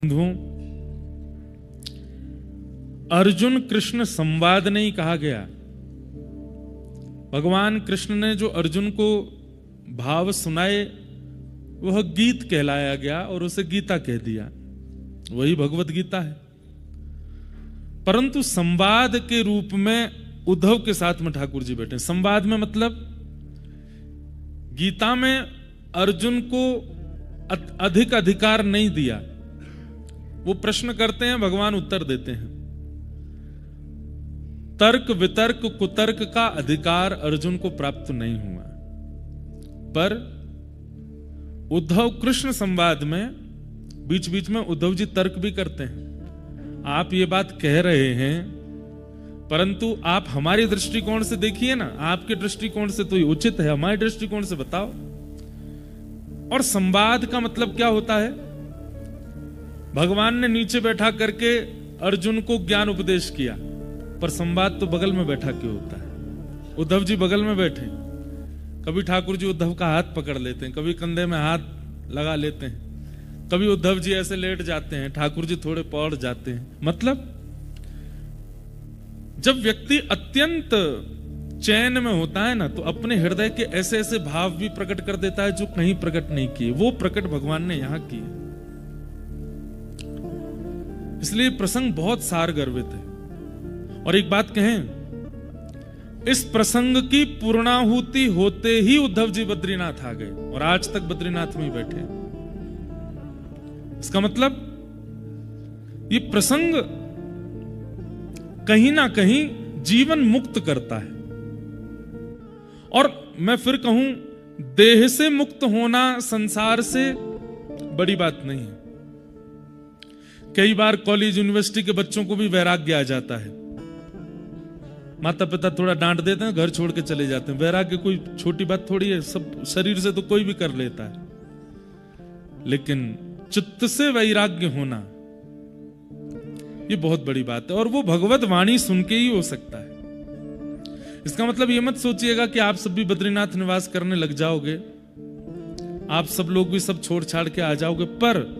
बंधुओं, अर्जुन कृष्ण संवाद नहीं कहा गया। भगवान कृष्ण ने जो अर्जुन को भाव सुनाए वह गीत कहलाया गया और उसे गीता कह दिया, वही भगवत गीता है। परंतु संवाद के रूप में उद्धव के साथ में ठाकुर जी बैठे। संवाद में मतलब गीता में अर्जुन को अधिक अधिकार नहीं दिया। वो प्रश्न करते हैं, भगवान उत्तर देते हैं। तर्क वितर्क कुतर्क का अधिकार अर्जुन को प्राप्त नहीं हुआ। पर उद्धव कृष्ण संवाद में बीच बीच में उद्धव जी तर्क भी करते हैं। आप ये बात कह रहे हैं, परंतु आप हमारी दृष्टिकोण से देखिए ना, आपके दृष्टिकोण से तो ये उचित है, हमारे दृष्टिकोण से बताओ। और संवाद का मतलब क्या होता है? भगवान ने नीचे बैठा करके अर्जुन को ज्ञान उपदेश किया, पर संवाद तो बगल में बैठा क्यों होता है? उद्धव जी बगल में बैठे, कभी ठाकुर जी उद्धव का हाथ पकड़ लेते हैं, कभी कंधे में हाथ लगा लेते हैं, कभी उद्धव जी ऐसे लेट जाते हैं, ठाकुर जी थोड़े पौड़ जाते हैं। मतलब जब व्यक्ति अत्यंत चैन में होता है ना, तो अपने हृदय के ऐसे ऐसे भाव भी प्रकट कर देता है जो कहीं प्रकट नहीं किए, वो प्रकट भगवान ने यहां किए। इसलिए प्रसंग बहुत सार गर्वित है। और एक बात कहें, इस प्रसंग की पूर्णाहुति होते ही उद्धव जी बद्रीनाथ आ गए और आज तक बद्रीनाथ में ही बैठे। इसका मतलब ये प्रसंग कहीं ना कहीं जीवन मुक्त करता है। और मैं फिर कहूं, देह से मुक्त होना संसार से बड़ी बात नहीं है। कई बार कॉलेज यूनिवर्सिटी के बच्चों को भी वैराग्य आ जाता है, माता पिता थोड़ा डांट देते हैं, घर छोड़ के चले जाते हैं। वैराग्य कोई छोटी बात थोड़ी है, सब शरीर से तो कोई भी कर लेता है, लेकिन चित्त से वैराग्य होना ये बहुत बड़ी बात है। और वो भगवत वाणी सुन के ही हो सकता है। इसका मतलब ये मत सोचिएगा कि आप सब भी बद्रीनाथ निवास करने लग जाओगे, आप सब लोग भी सब छोड़ छाड़ के आ जाओगे, पर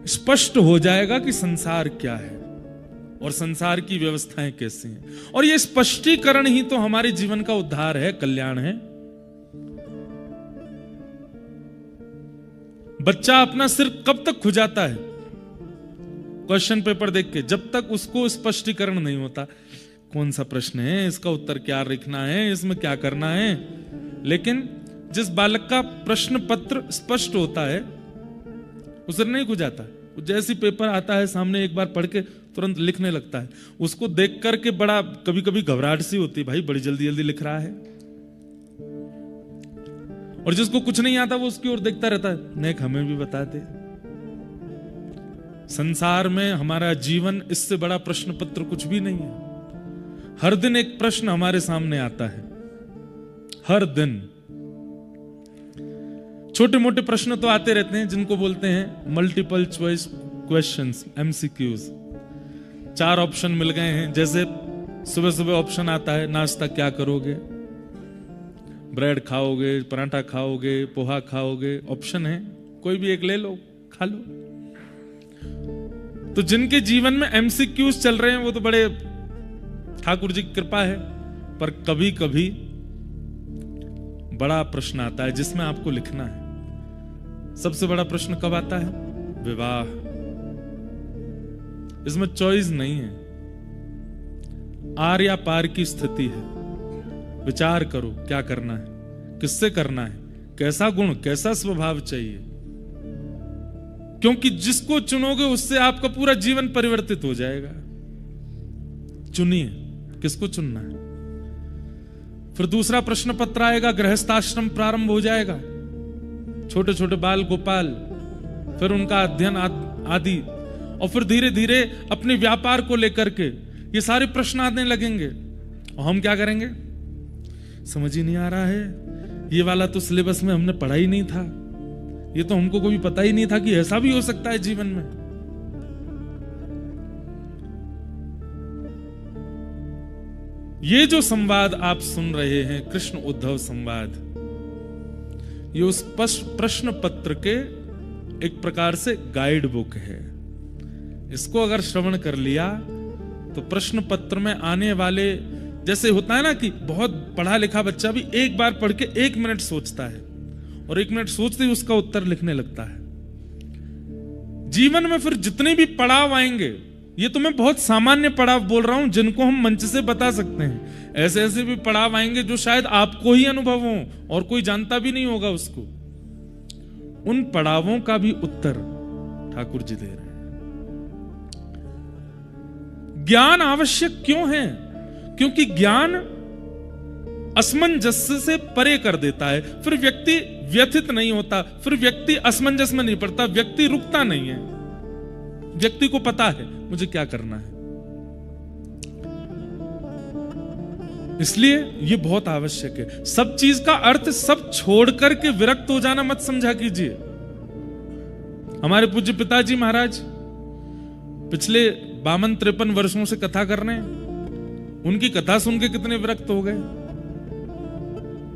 स्पष्ट हो जाएगा कि संसार क्या है और संसार की व्यवस्थाएं कैसी हैं। और ये स्पष्टीकरण ही तो हमारे जीवन का उद्धार है, कल्याण है। बच्चा अपना सिर कब तक खुजाता है क्वेश्चन पेपर देख के? जब तक उसको स्पष्टीकरण नहीं होता, कौन सा प्रश्न है, इसका उत्तर क्या लिखना है, इसमें क्या करना है। लेकिन जिस बालक का प्रश्न पत्र स्पष्ट होता है उसे नहीं खुजाता। जैसी पेपर आता है सामने, एक बार पढ़ के तुरंत लिखने लगता है। उसको देख करके बड़ा कभी कभी घबराहट सी होती है, भाई बड़ी जल्दी जल्दी लिख रहा है। और जिसको कुछ नहीं आता वो उसकी ओर देखता रहता है, नेक हमें भी बता दे। संसार में हमारा जीवन इससे बड़ा प्रश्न पत्र कुछ भी नहीं है। हर दिन एक प्रश्न हमारे सामने आता है, हर दिन। छोटे मोटे प्रश्न तो आते रहते हैं जिनको बोलते हैं multiple choice questions, MCQs। 4 option मिल गए हैं। जैसे सुबह सुबह ऑप्शन आता है, नाश्ता क्या करोगे, ब्रेड खाओगे, पराठा खाओगे, पोहा खाओगे, ऑप्शन है, कोई भी एक ले लो, खा लो। तो जिनके जीवन में MCQs चल रहे हैं वो तो बड़े ठाकुर जी की कृपा है। पर कभी कभी बड़ा प्रश्न आता है जिसमें आपको लिखना है। सबसे बड़ा प्रश्न कब आता है? विवाह। इसमें चॉइस नहीं है, आर या पार की स्थिति है। विचार करो क्या करना है, किससे करना है, कैसा गुण, कैसा स्वभाव चाहिए। क्योंकि जिसको चुनोगे उससे आपका पूरा जीवन परिवर्तित हो जाएगा। चुनिए किसको चुनना है। फिर दूसरा प्रश्न पत्र आएगा, गृहस्थाश्रम प्रारंभ हो जाएगा, छोटे छोटे बाल गोपाल, फिर उनका अध्ययन आदि। और फिर धीरे धीरे अपने व्यापार को लेकर के ये सारे प्रश्न आने लगेंगे। और हम क्या करेंगे? समझ ही नहीं आ रहा है, ये वाला तो सिलेबस में हमने पढ़ा ही नहीं था, ये तो हमको कभी पता ही नहीं था कि ऐसा भी हो सकता है जीवन में। ये जो संवाद आप सुन रहे हैं, कृष्ण उद्धव संवाद, ये उस प्रश्न पत्र के एक प्रकार से गाइड बुक है। इसको अगर श्रवण कर लिया तो प्रश्न पत्र में आने वाले, जैसे होता है ना कि बहुत पढ़ा लिखा बच्चा भी एक बार पढ़ के 1 मिनट सोचता है और 1 मिनट सोचते ही उसका उत्तर लिखने लगता है। जीवन में फिर जितने भी पड़ाव आएंगे, ये तो मैं बहुत सामान्य पड़ाव बोल रहा हूं जिनको हम मंच से बता सकते हैं, ऐसे ऐसे भी पड़ाव आएंगे जो शायद आपको ही अनुभव हो और कोई जानता भी नहीं होगा उसको। उन पड़ावों का भी उत्तर ठाकुर जी दे रहे हैं। ज्ञान आवश्यक क्यों है? क्योंकि ज्ञान असमंजस्य से परे कर देता है। फिर व्यक्ति व्यथित नहीं होता, फिर व्यक्ति असमंजस में नहीं पड़ता, व्यक्ति रुकता नहीं है। व्यक्ति को पता है मुझे क्या करना है। इसलिए ये बहुत आवश्यक है। सब चीज का अर्थ सब छोड़ करके विरक्त हो जाना मत समझा कीजिए। हमारे पूज्य पिताजी महाराज पिछले 52-53 वर्षों से कथा कर रहे हैं। उनकी कथा सुन के कितने विरक्त हो गए,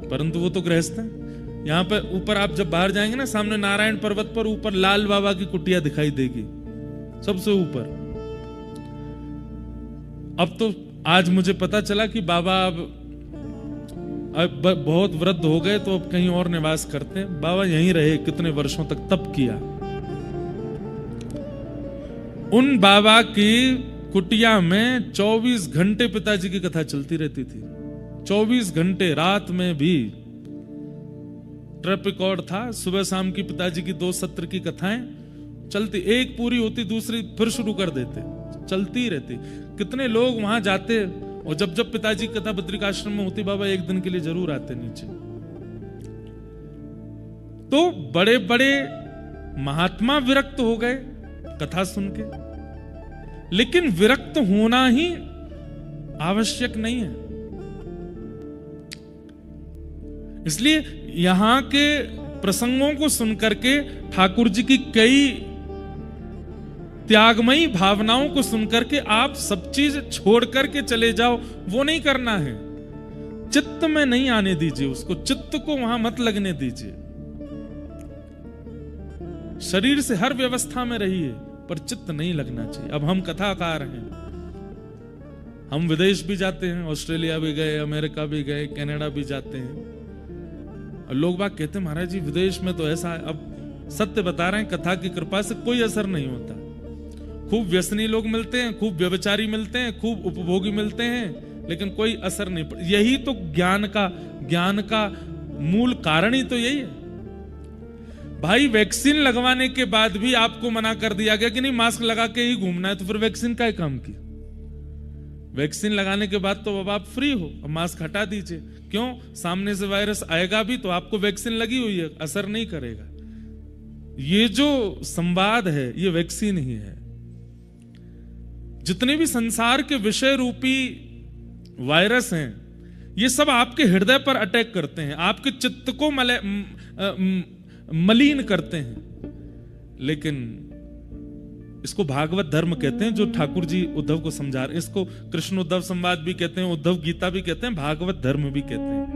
परंतु वो तो गृहस्थ हैं। यहां पर ऊपर आप जब बाहर जाएंगे ना, सामने नारायण पर्वत पर ऊपर लाल बाबा की कुटिया दिखाई देगी सबसे ऊपर। अब तो आज मुझे पता चला कि बाबा अब बहुत वृद्ध हो गए तो अब कहीं और निवास करते हैं। बाबा यहीं रहे, कितने वर्षों तक तप किया। उन बाबा की कुटिया में 24 घंटे पिताजी की कथा चलती रहती थी। 24 घंटे, रात में भी ट्रैप रिकॉर्ड था। सुबह शाम की पिताजी की 2 सत्र की कथाएं चलती, एक पूरी होती दूसरी फिर शुरू कर देते, चलती रहती। कितने लोग वहां जाते, और जब जब पिताजी की कथा बद्रिकाश्रम में होती, बाबा एक दिन के लिए जरूर आते नीचे। तो बड़े बड़े महात्मा विरक्त हो गए कथा सुन के, लेकिन विरक्त होना ही आवश्यक नहीं है। इसलिए यहां के प्रसंगों को सुनकर के, ठाकुर जी की कई त्यागमयी भावनाओं को सुनकर के आप सब चीज छोड़ करके चले जाओ, वो नहीं करना है। चित्त में नहीं आने दीजिए उसको, चित्त को वहां मत लगने दीजिए। शरीर से हर व्यवस्था में रहिए, पर चित्त नहीं लगना चाहिए। अब हम कथाकार हैं, हम विदेश भी जाते हैं, ऑस्ट्रेलिया भी गए, अमेरिका भी गए, कनाडा भी जाते हैं, और लोग बात कहते हैं महाराज जी विदेश में तो ऐसा है। अब सत्य बता रहे हैं, कथा की कृपा से कोई असर नहीं होता। खूब व्यसनी लोग मिलते हैं, खूब व्यभिचारी मिलते हैं, खूब उपभोगी मिलते हैं, लेकिन कोई असर नहीं पड़ता। यही तो ज्ञान का मूल कारण ही तो यही है। भाई वैक्सीन लगवाने के बाद भी आपको मना कर दिया गया कि नहीं मास्क लगा के ही घूमना है, तो फिर वैक्सीन का काम की? वैक्सीन लगाने के बाद तो अब आप फ्री हो, अब मास्क हटा दीजिए। क्यों? सामने से वायरस आएगा भी तो आपको वैक्सीन लगी हुई है, असर नहीं करेगा। ये जो संवाद है ये वैक्सीन ही है। जितने भी संसार के विषय रूपी वायरस हैं, ये सब आपके हृदय पर अटैक करते हैं, आपके चित्त को मलिन करते हैं। लेकिन इसको भागवत धर्म कहते हैं, जो ठाकुर जी उद्धव को समझा रहे हैं। इसको कृष्ण उद्धव संवाद भी कहते हैं, उद्धव गीता भी कहते हैं, भागवत धर्म भी कहते हैं।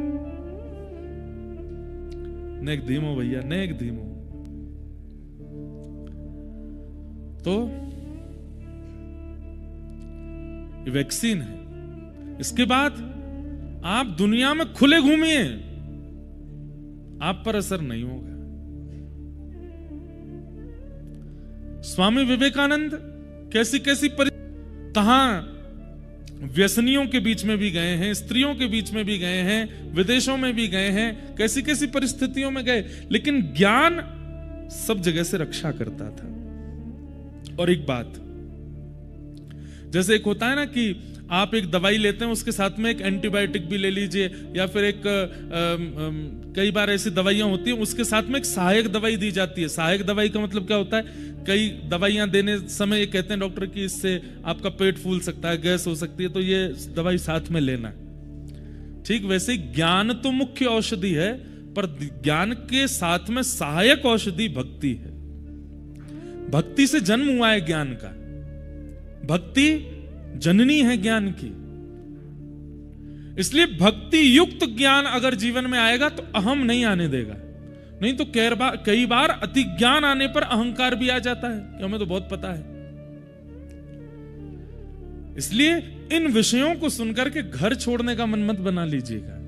नेक धीमो भैया, नेक धीमो। तो ये वैक्सीन है। इसके बाद आप दुनिया में खुले घूमिए, आप पर असर नहीं होगा। स्वामी विवेकानंद कैसी कैसी कहां व्यसनियों के बीच में भी गए हैं, स्त्रियों के बीच में भी गए हैं, विदेशों में भी गए हैं, कैसी कैसी परिस्थितियों में गए, लेकिन ज्ञान सब जगह से रक्षा करता था। और एक बात, जैसे एक होता है ना कि आप एक दवाई लेते हैं, उसके साथ में एक एंटीबायोटिक भी ले लीजिए, या फिर एक कई बार ऐसी दवाइयां होती हैं उसके साथ में एक सहायक दवाई दी जाती है। सहायक दवाई का मतलब क्या होता है? कई दवाइयां देने समय ये कहते हैं डॉक्टर कि इससे आपका पेट फूल सकता है, गैस हो सकती है, तो ये दवाई साथ में लेना है। ठीक वैसे ही ज्ञान तो मुख्य औषधि है, पर ज्ञान के साथ में सहायक औषधि भक्ति है। भक्ति से जन्म हुआ है ज्ञान का, भक्ति जननी है ज्ञान की। इसलिए भक्ति युक्त ज्ञान अगर जीवन में आएगा तो अहम नहीं आने देगा। नहीं तो कई बार अति ज्ञान आने पर अहंकार भी आ जाता है कि हमें तो बहुत पता है। इसलिए इन विषयों को सुनकर के घर छोड़ने का मन मत बना लीजिएगा।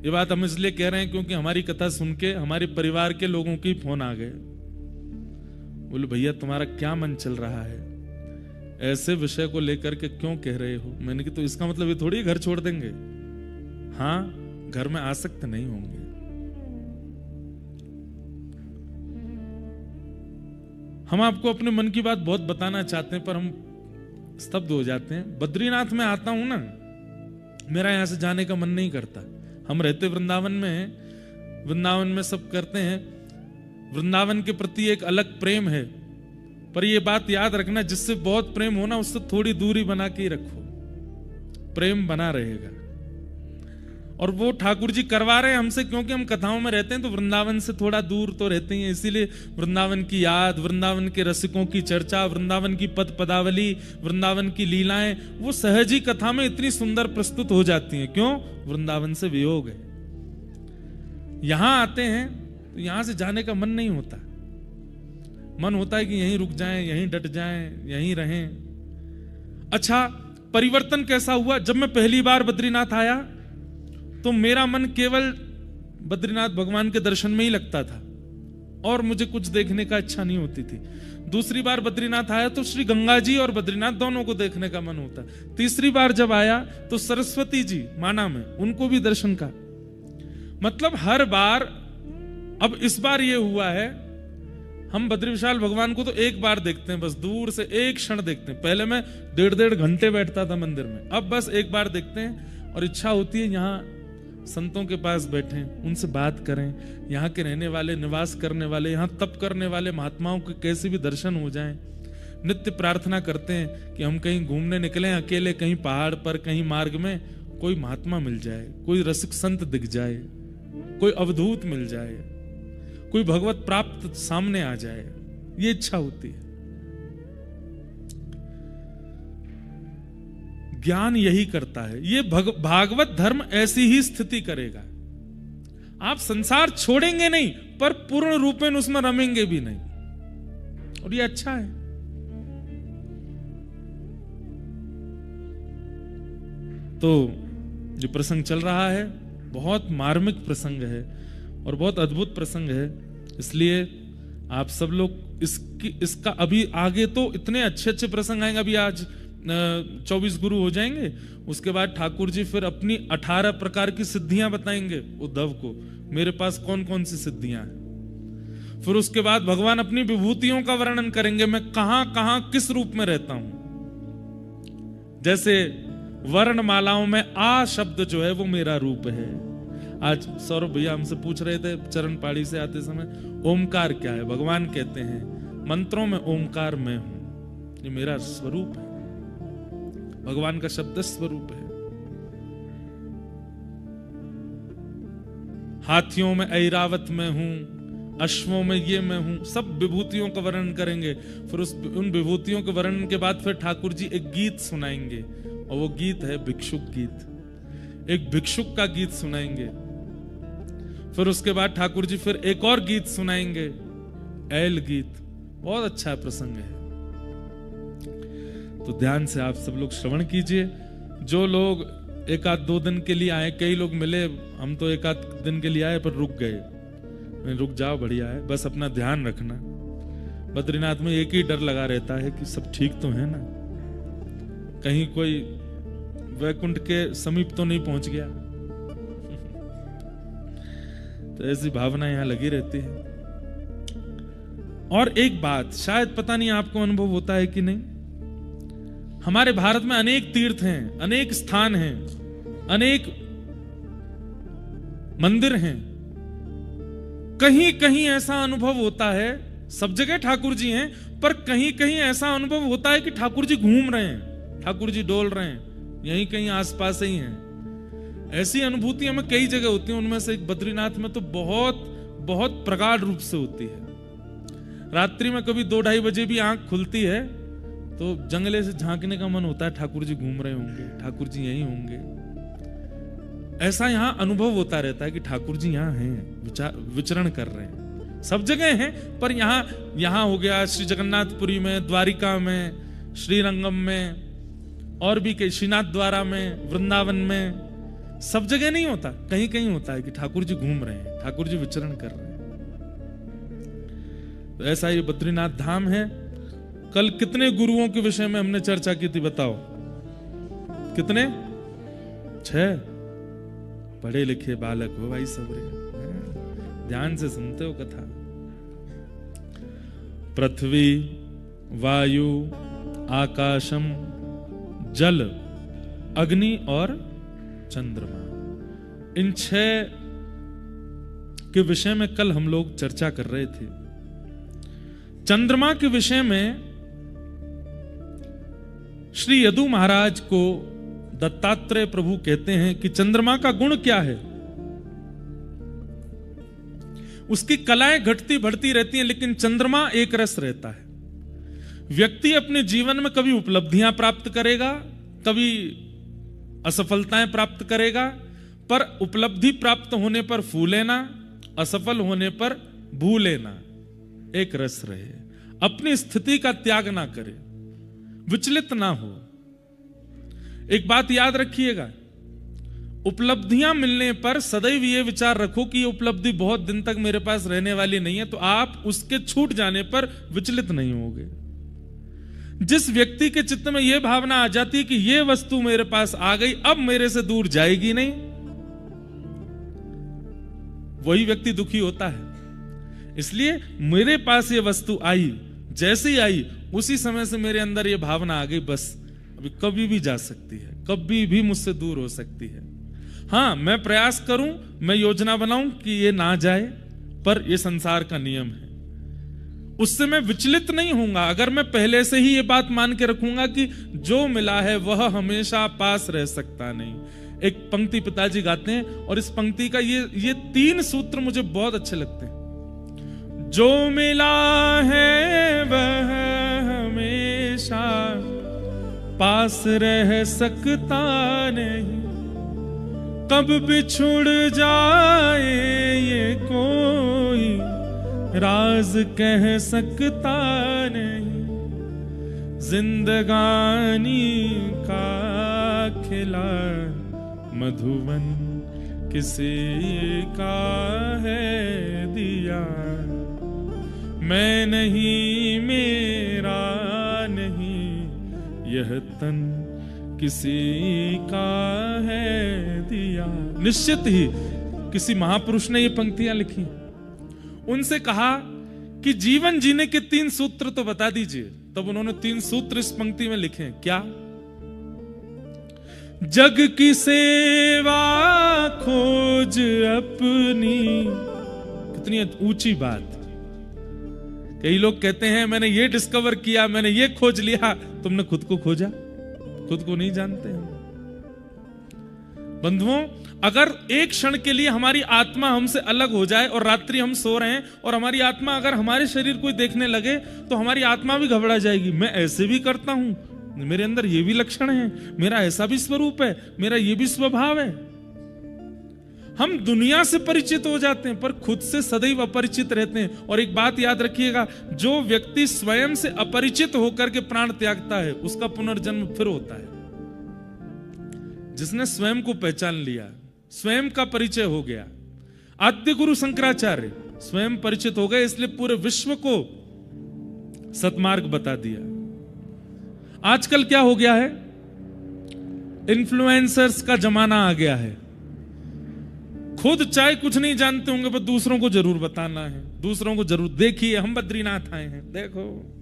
ये बात हम इसलिए कह रहे हैं क्योंकि हमारी कथा सुन के हमारे परिवार के लोगों के फोन आ गए, बोले भैया तुम्हारा क्या मन चल रहा है, ऐसे विषय को लेकर के क्यों कह रहे हो। मैंने कहा तो इसका मतलब ये थोड़ी घर छोड़ देंगे। हाँ, घर में आसक्त नहीं होंगे। हम आपको अपने मन की बात बहुत बताना चाहते हैं पर हम स्तब्ध हो जाते हैं। बद्रीनाथ में आता हूं ना, मेरा यहां से जाने का मन नहीं करता। हम रहते वृंदावन में हैं, वृंदावन में सब करते हैं, वृंदावन के प्रति एक अलग प्रेम है। पर ये बात याद रखना, जिससे बहुत प्रेम होना उससे थोड़ी दूरी बना के ही रखो, प्रेम बना रहेगा। और वो ठाकुर जी करवा रहे हैं हमसे, क्योंकि हम कथाओं में रहते हैं तो वृंदावन से थोड़ा दूर तो रहते हैं, इसीलिए वृंदावन की याद, वृंदावन के रसिकों की चर्चा, वृंदावन की पद पदावली, वृंदावन की लीलाएं वो सहज ही कथा में इतनी सुंदर प्रस्तुत हो जाती हैं। क्यों? वृंदावन से वियोग है। यहां आते हैं तो यहां से जाने का मन नहीं होता, मन होता है कि यहीं रुक जाएं, यहीं डट जाएं, यहीं रहें। अच्छा, परिवर्तन कैसा हुआ? जब मैं पहली बार बद्रीनाथ आया तो मेरा मन केवल बद्रीनाथ भगवान के दर्शन में ही लगता था और मुझे कुछ देखने का इच्छा नहीं होती थी। दूसरी बार बद्रीनाथ आया तो श्री गंगा जी और बद्रीनाथ दोनों को देखने का मन होता। तीसरी बार जब आया तो सरस्वती जी माना में, उनको भी दर्शन का। मतलब हर बार, अब इस बार ये हुआ है, हम बद्री विशाल भगवान को तो एक बार देखते हैं, बस दूर से एक क्षण देखते हैं। पहले मैं 1.5 घंटे बैठता था मंदिर में, अब बस एक बार देखते हैं। और इच्छा होती है यहाँ संतों के पास बैठें, उनसे बात करें, यहाँ के रहने वाले, निवास करने वाले, यहाँ तप करने वाले महात्माओं के कैसे भी दर्शन हो जाएं। नित्य प्रार्थना करते हैं कि हम कहीं घूमने निकलें अकेले, कहीं पहाड़ पर, कहीं मार्ग में कोई महात्मा मिल जाए, कोई रसिक संत दिख जाए, कोई अवधूत मिल जाए, कोई भगवत प्राप्त सामने आ जाए, ये इच्छा होती है। ज्ञान यही करता है, ये भागवत धर्म ऐसी ही स्थिति करेगा। आप संसार छोड़ेंगे नहीं पर पूर्ण रूप में उसमें रमेंगे भी नहीं, और ये अच्छा है। तो जो प्रसंग चल रहा है बहुत मार्मिक प्रसंग है और बहुत अद्भुत प्रसंग है, इसलिए आप सब लोग इसका अभी आगे तो इतने अच्छे अच्छे प्रसंग आएंगे। अभी आज 24 गुरु हो जाएंगे, उसके बाद ठाकुर जी फिर अपनी 18 प्रकार की सिद्धियां बताएंगे उद्धव को, मेरे पास कौन कौन सी सिद्धियां हैं। फिर उसके बाद भगवान अपनी विभूतियों का वर्णन करेंगे, मैं कहां कहां किस रूप में रहता हूं। जैसे वर्णमालाओं में आ शब्द जो है वो मेरा रूप है। आज सौरभ भैया हमसे पूछ रहे थे चरण पाड़ी से आते समय, ओमकार क्या है? भगवान कहते हैं मंत्रों में ओमकार मैं हूं, ये मेरा स्वरूप है। भगवान का शब्द स्वरूप है। हाथियों में ऐरावत में हूं, अश्वों में ये मैं हूं, सब विभूतियों का वर्णन करेंगे। फिर उन विभूतियों के वर्णन के बाद फिर ठाकुर जी एक गीत सुनाएंगे, और वो गीत है भिक्षुक गीत। एक भिक्षुक का गीत सुनाएंगे। फिर उसके बाद ठाकुर जी फिर एक और गीत सुनाएंगे, ऐल गीत। बहुत अच्छा प्रसंग है, तो ध्यान से आप सब लोग श्रवण कीजिए। जो लोग 1-2 दिन के लिए आए, कई लोग मिले, हम तो 1-8 दिन के लिए आए पर रुक गए। रुक जाओ, बढ़िया है, बस अपना ध्यान रखना। बद्रीनाथ में एक ही डर लगा रहता है कि सब ठीक तो है ना, कहीं कोई वैकुंठ के समीप तो नहीं पहुंच गया। तो ऐसी भावना यहां लगी रहती है। और एक बात शायद पता नहीं आपको अनुभव होता है कि नहीं, हमारे भारत में अनेक तीर्थ हैं, अनेक स्थान हैं, अनेक मंदिर हैं। कहीं कहीं ऐसा अनुभव होता है, सब जगह ठाकुर जी हैं, पर कहीं कहीं ऐसा अनुभव होता है कि ठाकुर जी घूम रहे हैं, ठाकुर जी डोल रहे हैं, यहीं कहीं आसपास ही हैं। ऐसी अनुभूति हमें कई जगह होती है, उनमें से एक बद्रीनाथ में तो बहुत बहुत प्रगाढ़ रूप से होती है। रात्रि में कभी 2-2:30 बजे भी आंख खुलती है तो जंगले से झांकने का मन होता है, ठाकुर जी घूम रहे होंगे, ठाकुर जी यहीं होंगे। ऐसा यहां अनुभव होता रहता है कि ठाकुर जी यहां हैं, विचरण कर रहे हैं। सब जगह हैं, पर यहां हो गया श्री जगन्नाथपुरी में, द्वारिका में, श्रीरंगम में और भी कई, श्रीनाथ द्वारा में, वृंदावन में, सब जगह नहीं होता, कहीं कहीं होता है कि ठाकुर जी घूम रहे हैं, ठाकुर जी विचरण कर रहे हैं। तो ऐसा ये बद्रीनाथ धाम है। कल कितने गुरुओं के विषय में हमने चर्चा की थी बताओ? कितने? 6। पढ़े लिखे बालक हो भाई सब रे, ध्यान से सुनते हो कथा। पृथ्वी, वायु, आकाशम, जल, अग्नि और चंद्रमा, इन 6 के विषय में कल हम लोग चर्चा कर रहे थे। चंद्रमा के विषय में श्री यदु महाराज को दत्तात्रेय प्रभु कहते हैं कि चंद्रमा का गुण क्या है? उसकी कलाएं घटती बढ़ती रहती हैं, लेकिन चंद्रमा एक रस रहता है। व्यक्ति अपने जीवन में कभी उपलब्धियां प्राप्त करेगा, कभी असफलताएं प्राप्त करेगा, पर उपलब्धि प्राप्त होने पर फूलेना, असफल होने पर भूलेना, एक रस रहे। अपनी स्थिति का त्याग ना करे, विचलित ना हो। एक बात याद रखिएगा, उपलब्धियां मिलने पर सदैव ये विचार रखो कि ये उपलब्धि बहुत दिन तक मेरे पास रहने वाली नहीं है, तो आप उसके छूट जाने पर विचलित नहीं होगे। जिस व्यक्ति के चित्त में यह भावना आ जाती है कि यह वस्तु मेरे पास आ गई, अब मेरे से दूर जाएगी नहीं, वही व्यक्ति दुखी होता है। इसलिए मेरे पास ये वस्तु आई, जैसे ही आई उसी समय से मेरे अंदर ये भावना आ गई, बस अभी कभी भी जा सकती है, कभी भी मुझसे दूर हो सकती है। हां, मैं प्रयास करूं, मैं योजना बनाऊं कि ये ना जाए, पर ये संसार का नियम है, उससे मैं विचलित नहीं होऊंगा। अगर मैं पहले से ही ये बात मान के रखूंगा कि जो मिला है वह हमेशा पास रह सकता नहीं। एक पंक्ति पिताजी गाते हैं, और इस पंक्ति का ये 3 सूत्र मुझे बहुत अच्छे लगते हैं। जो मिला है वह हमेशा पास रह सकता नहीं, कब बिछुड़ जाए ये कोई राज कह सकता नहीं। जिंदगानी का खिला मधुवन किसी का है दिया, मैं नहीं मेरा नहीं यह तन किसी का है दिया। निश्चित ही किसी महापुरुष ने ये पंक्तियां लिखी, उनसे कहा कि जीवन जीने के 3 सूत्र तो बता दीजिए। तब उन्होंने 3 सूत्र इस पंक्ति में लिखे। क्या? जग की सेवा खोज अपनी। कितनी ऊंची बात। कई लोग कहते हैं मैंने ये डिस्कवर किया, मैंने ये खोज लिया। तुमने खुद को खोजा? खुद को नहीं जानते हैं। बंधुओं, अगर एक क्षण के लिए हमारी आत्मा हमसे अलग हो जाए और रात्रि हम सो रहे हैं और हमारी आत्मा अगर हमारे शरीर को देखने लगे, तो हमारी आत्मा भी घबरा जाएगी। मैं ऐसे भी करता हूं, मेरे अंदर ये भी लक्षण है, मेरा ऐसा भी स्वरूप है, मेरा ये भी स्वभाव है। हम दुनिया से परिचित हो जाते हैं, पर खुद से सदैव अपरिचित रहते हैं। और एक बात याद रखिएगा, जो व्यक्ति स्वयं से अपरिचित होकर के प्राण त्यागता है, उसका पुनर्जन्म फिर होता है। जिसने स्वयं को पहचान लिया, स्वयं का परिचय हो गया। आद्य गुरु शंकराचार्य स्वयं परिचित हो गए, इसलिए पूरे विश्व को सतमार्ग बता दिया। आजकल क्या हो गया है? इन्फ्लुएंसर्स का जमाना आ गया है। खुद चाहे कुछ नहीं जानते होंगे, पर दूसरों को जरूर बताना है, दूसरों को जरूर, देखिए हम बद्रीनाथ आए हैं, देखो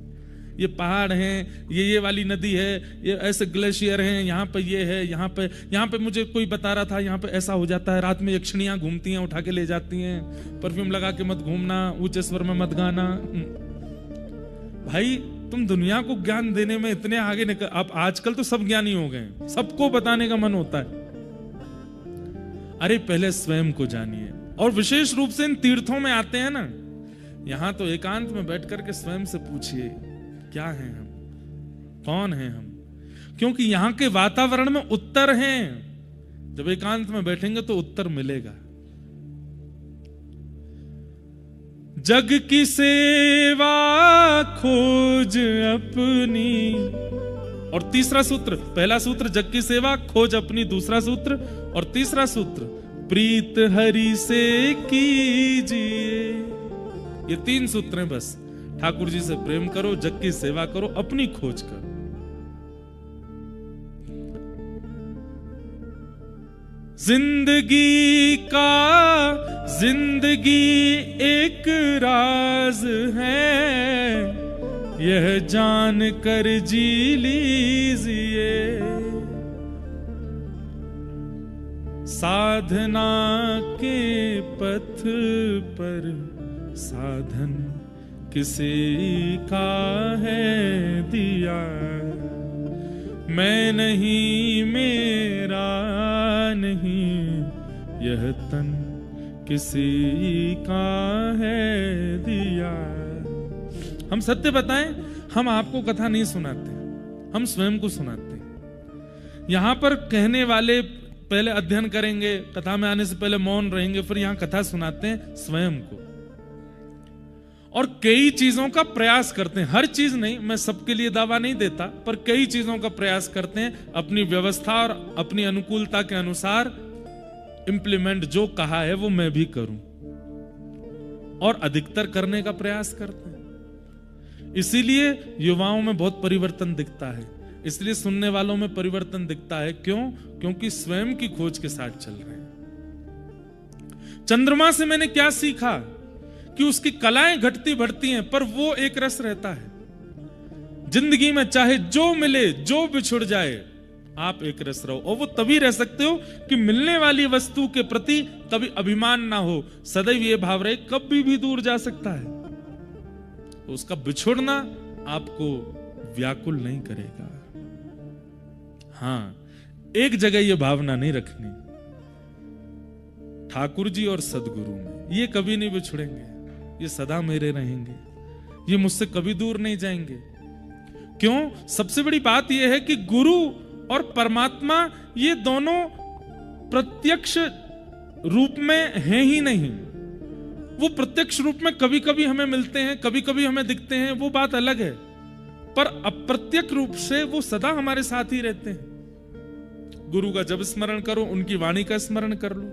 ये पहाड़ हैं, ये वाली नदी है, ये ऐसे ग्लेशियर हैं, यहाँ पे ये है, यहाँ पे मुझे कोई बता रहा था यहाँ पे ऐसा हो जाता है, रात में यक्षिणियां घूमती हैं, उठा के ले जाती हैं, परफ्यूम लगा के मत घूमना, ऊंचे स्वर में मत गाना। भाई तुम दुनिया को ज्ञान देने में इतने आगे निकल, अब आजकल तो सब ज्ञानी हो गए, सबको बताने का मन होता है। अरे पहले स्वयं को जानिए। और विशेष रूप से इन तीर्थों में आते हैं ना, यहां तो एकांत में बैठ करके स्वयं से पूछिए क्या हैं हम, कौन हैं हम, क्योंकि यहां के वातावरण में उत्तर हैं। जब एकांत में बैठेंगे तो उत्तर मिलेगा। जग की सेवा खोज अपनी। और तीसरा सूत्र, पहला सूत्र जग की सेवा खोज अपनी, दूसरा सूत्र और तीसरा सूत्र प्रीत हरि से कीजिए। ये 3 सूत्र हैं बस। ठाकुर जी से प्रेम करो, जग की सेवा करो, अपनी खोज करो। जिंदगी एक राज है, यह जान कर जी लीजिए। साधना के पथ पर साधन किसी का है दिया, मैं नहीं मेरा नहीं, यह तन किसी का है दिया। हम सत्य बताएं, हम आपको कथा नहीं सुनाते, हम स्वयं को सुनाते हैं। यहां पर कहने वाले पहले अध्ययन करेंगे, कथा में आने से पहले मौन रहेंगे, फिर यहां कथा सुनाते हैं स्वयं को। और कई चीजों का प्रयास करते हैं, हर चीज नहीं, मैं सबके लिए दावा नहीं देता, पर कई चीजों का प्रयास करते हैं अपनी व्यवस्था और अपनी अनुकूलता के अनुसार इंप्लीमेंट। जो कहा है वो मैं भी करूं, और अधिकतर करने का प्रयास करते हैं। इसीलिए युवाओं में बहुत परिवर्तन दिखता है, इसलिए सुनने वालों में परिवर्तन दिखता है। क्यों? क्योंकि स्वयं की खोज के साथ चल रहे हैं। चंद्रमा से मैंने क्या सीखा कि उसकी कलाएं घटती बढ़ती हैं, पर वो एक रस रहता है। जिंदगी में चाहे जो मिले, जो बिछुड़ जाए, आप एक रस रहो। और वो तभी रह सकते हो कि मिलने वाली वस्तु के प्रति कभी अभिमान ना हो, सदैव ये भाव रहे कभी भी दूर जा सकता है। तो उसका बिछुड़ना आपको व्याकुल नहीं करेगा। हां, एक जगह ये भावना नहीं रखनी, ठाकुर जी और सदगुरु में ये कभी नहीं बिछुड़ेंगे, ये सदा मेरे रहेंगे, ये मुझसे कभी दूर नहीं जाएंगे। क्यों? सबसे बड़ी बात यह है कि गुरु और परमात्मा ये दोनों प्रत्यक्ष रूप में हैं ही नहीं। वो प्रत्यक्ष रूप में कभी कभी हमें मिलते हैं, कभी कभी हमें दिखते हैं, वो बात अलग है, पर अप्रत्यक्ष रूप से वो सदा हमारे साथ ही रहते हैं। गुरु का जब स्मरण करो, उनकी वाणी का स्मरण कर लो।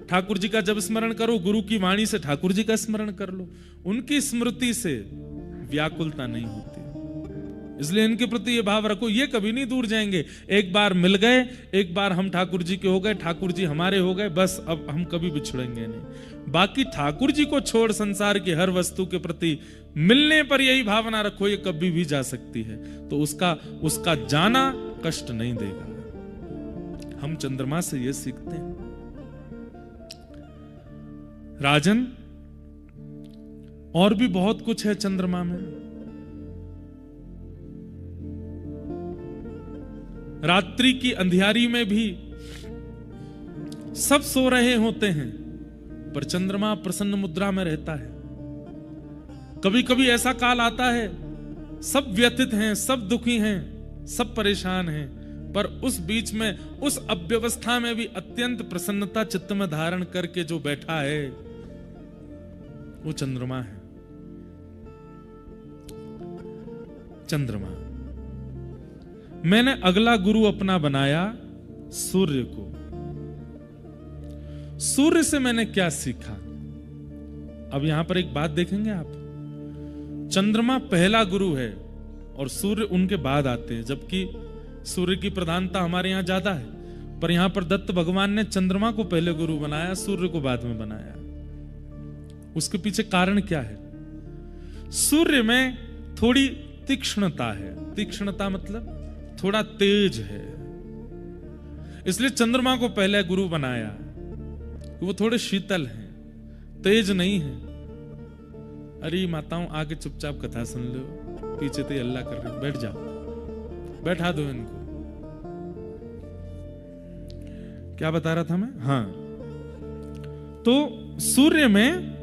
ठाकुर जी का जब स्मरण करो, गुरु की वाणी से ठाकुर जी का स्मरण कर लो। उनकी स्मृति से व्याकुलता नहीं होती, इसलिए इनके प्रति ये भाव रखो, ये कभी नहीं दूर जाएंगे। एक बार मिल गए, एक बार हम ठाकुर जी के हो गए, ठाकुर जी हमारे हो गए, बस अब हम कभी बिछुड़ेंगे नहीं। बाकी ठाकुर जी को छोड़ संसार की हर वस्तु के प्रति मिलने पर यही भावना रखो, ये कभी भी जा सकती है, तो उसका जाना कष्ट नहीं देगा। हम चंद्रमा से ये सीखते हैं। राजन, और भी बहुत कुछ है चंद्रमा में। रात्रि की अंधियारी में भी सब सो रहे होते हैं, पर चंद्रमा प्रसन्न मुद्रा में रहता है। कभी कभी ऐसा काल आता है, सब व्यथित हैं, सब दुखी हैं, सब परेशान हैं, पर उस बीच में, उस अव्यवस्था में भी अत्यंत प्रसन्नता चित्त में धारण करके जो बैठा है, वो चंद्रमा है। चंद्रमा। मैंने अगला गुरु अपना बनाया सूर्य को। सूर्य से मैंने क्या सीखा? अब यहां पर एक बात देखेंगे आप, चंद्रमा पहला गुरु है और सूर्य उनके बाद आते हैं, जबकि सूर्य की प्रधानता हमारे यहां ज्यादा है, पर यहां पर दत्त भगवान ने चंद्रमा को पहले गुरु बनाया, सूर्य को बाद में बनाया। उसके पीछे कारण क्या है? सूर्य में थोड़ी तीक्ष्णता है। तीक्ष्णता मतलब थोड़ा तेज है, इसलिए चंद्रमा को पहले गुरु बनाया। वो थोड़े शीतल हैं, तेज नहीं है। अरे माताओं, आके चुपचाप कथा सुन लो, पीछे तो अल्लाह कर रहे, बैठ जाओ, बैठा दो इनको। क्या बता रहा था मैं? हाँ, तो सूर्य में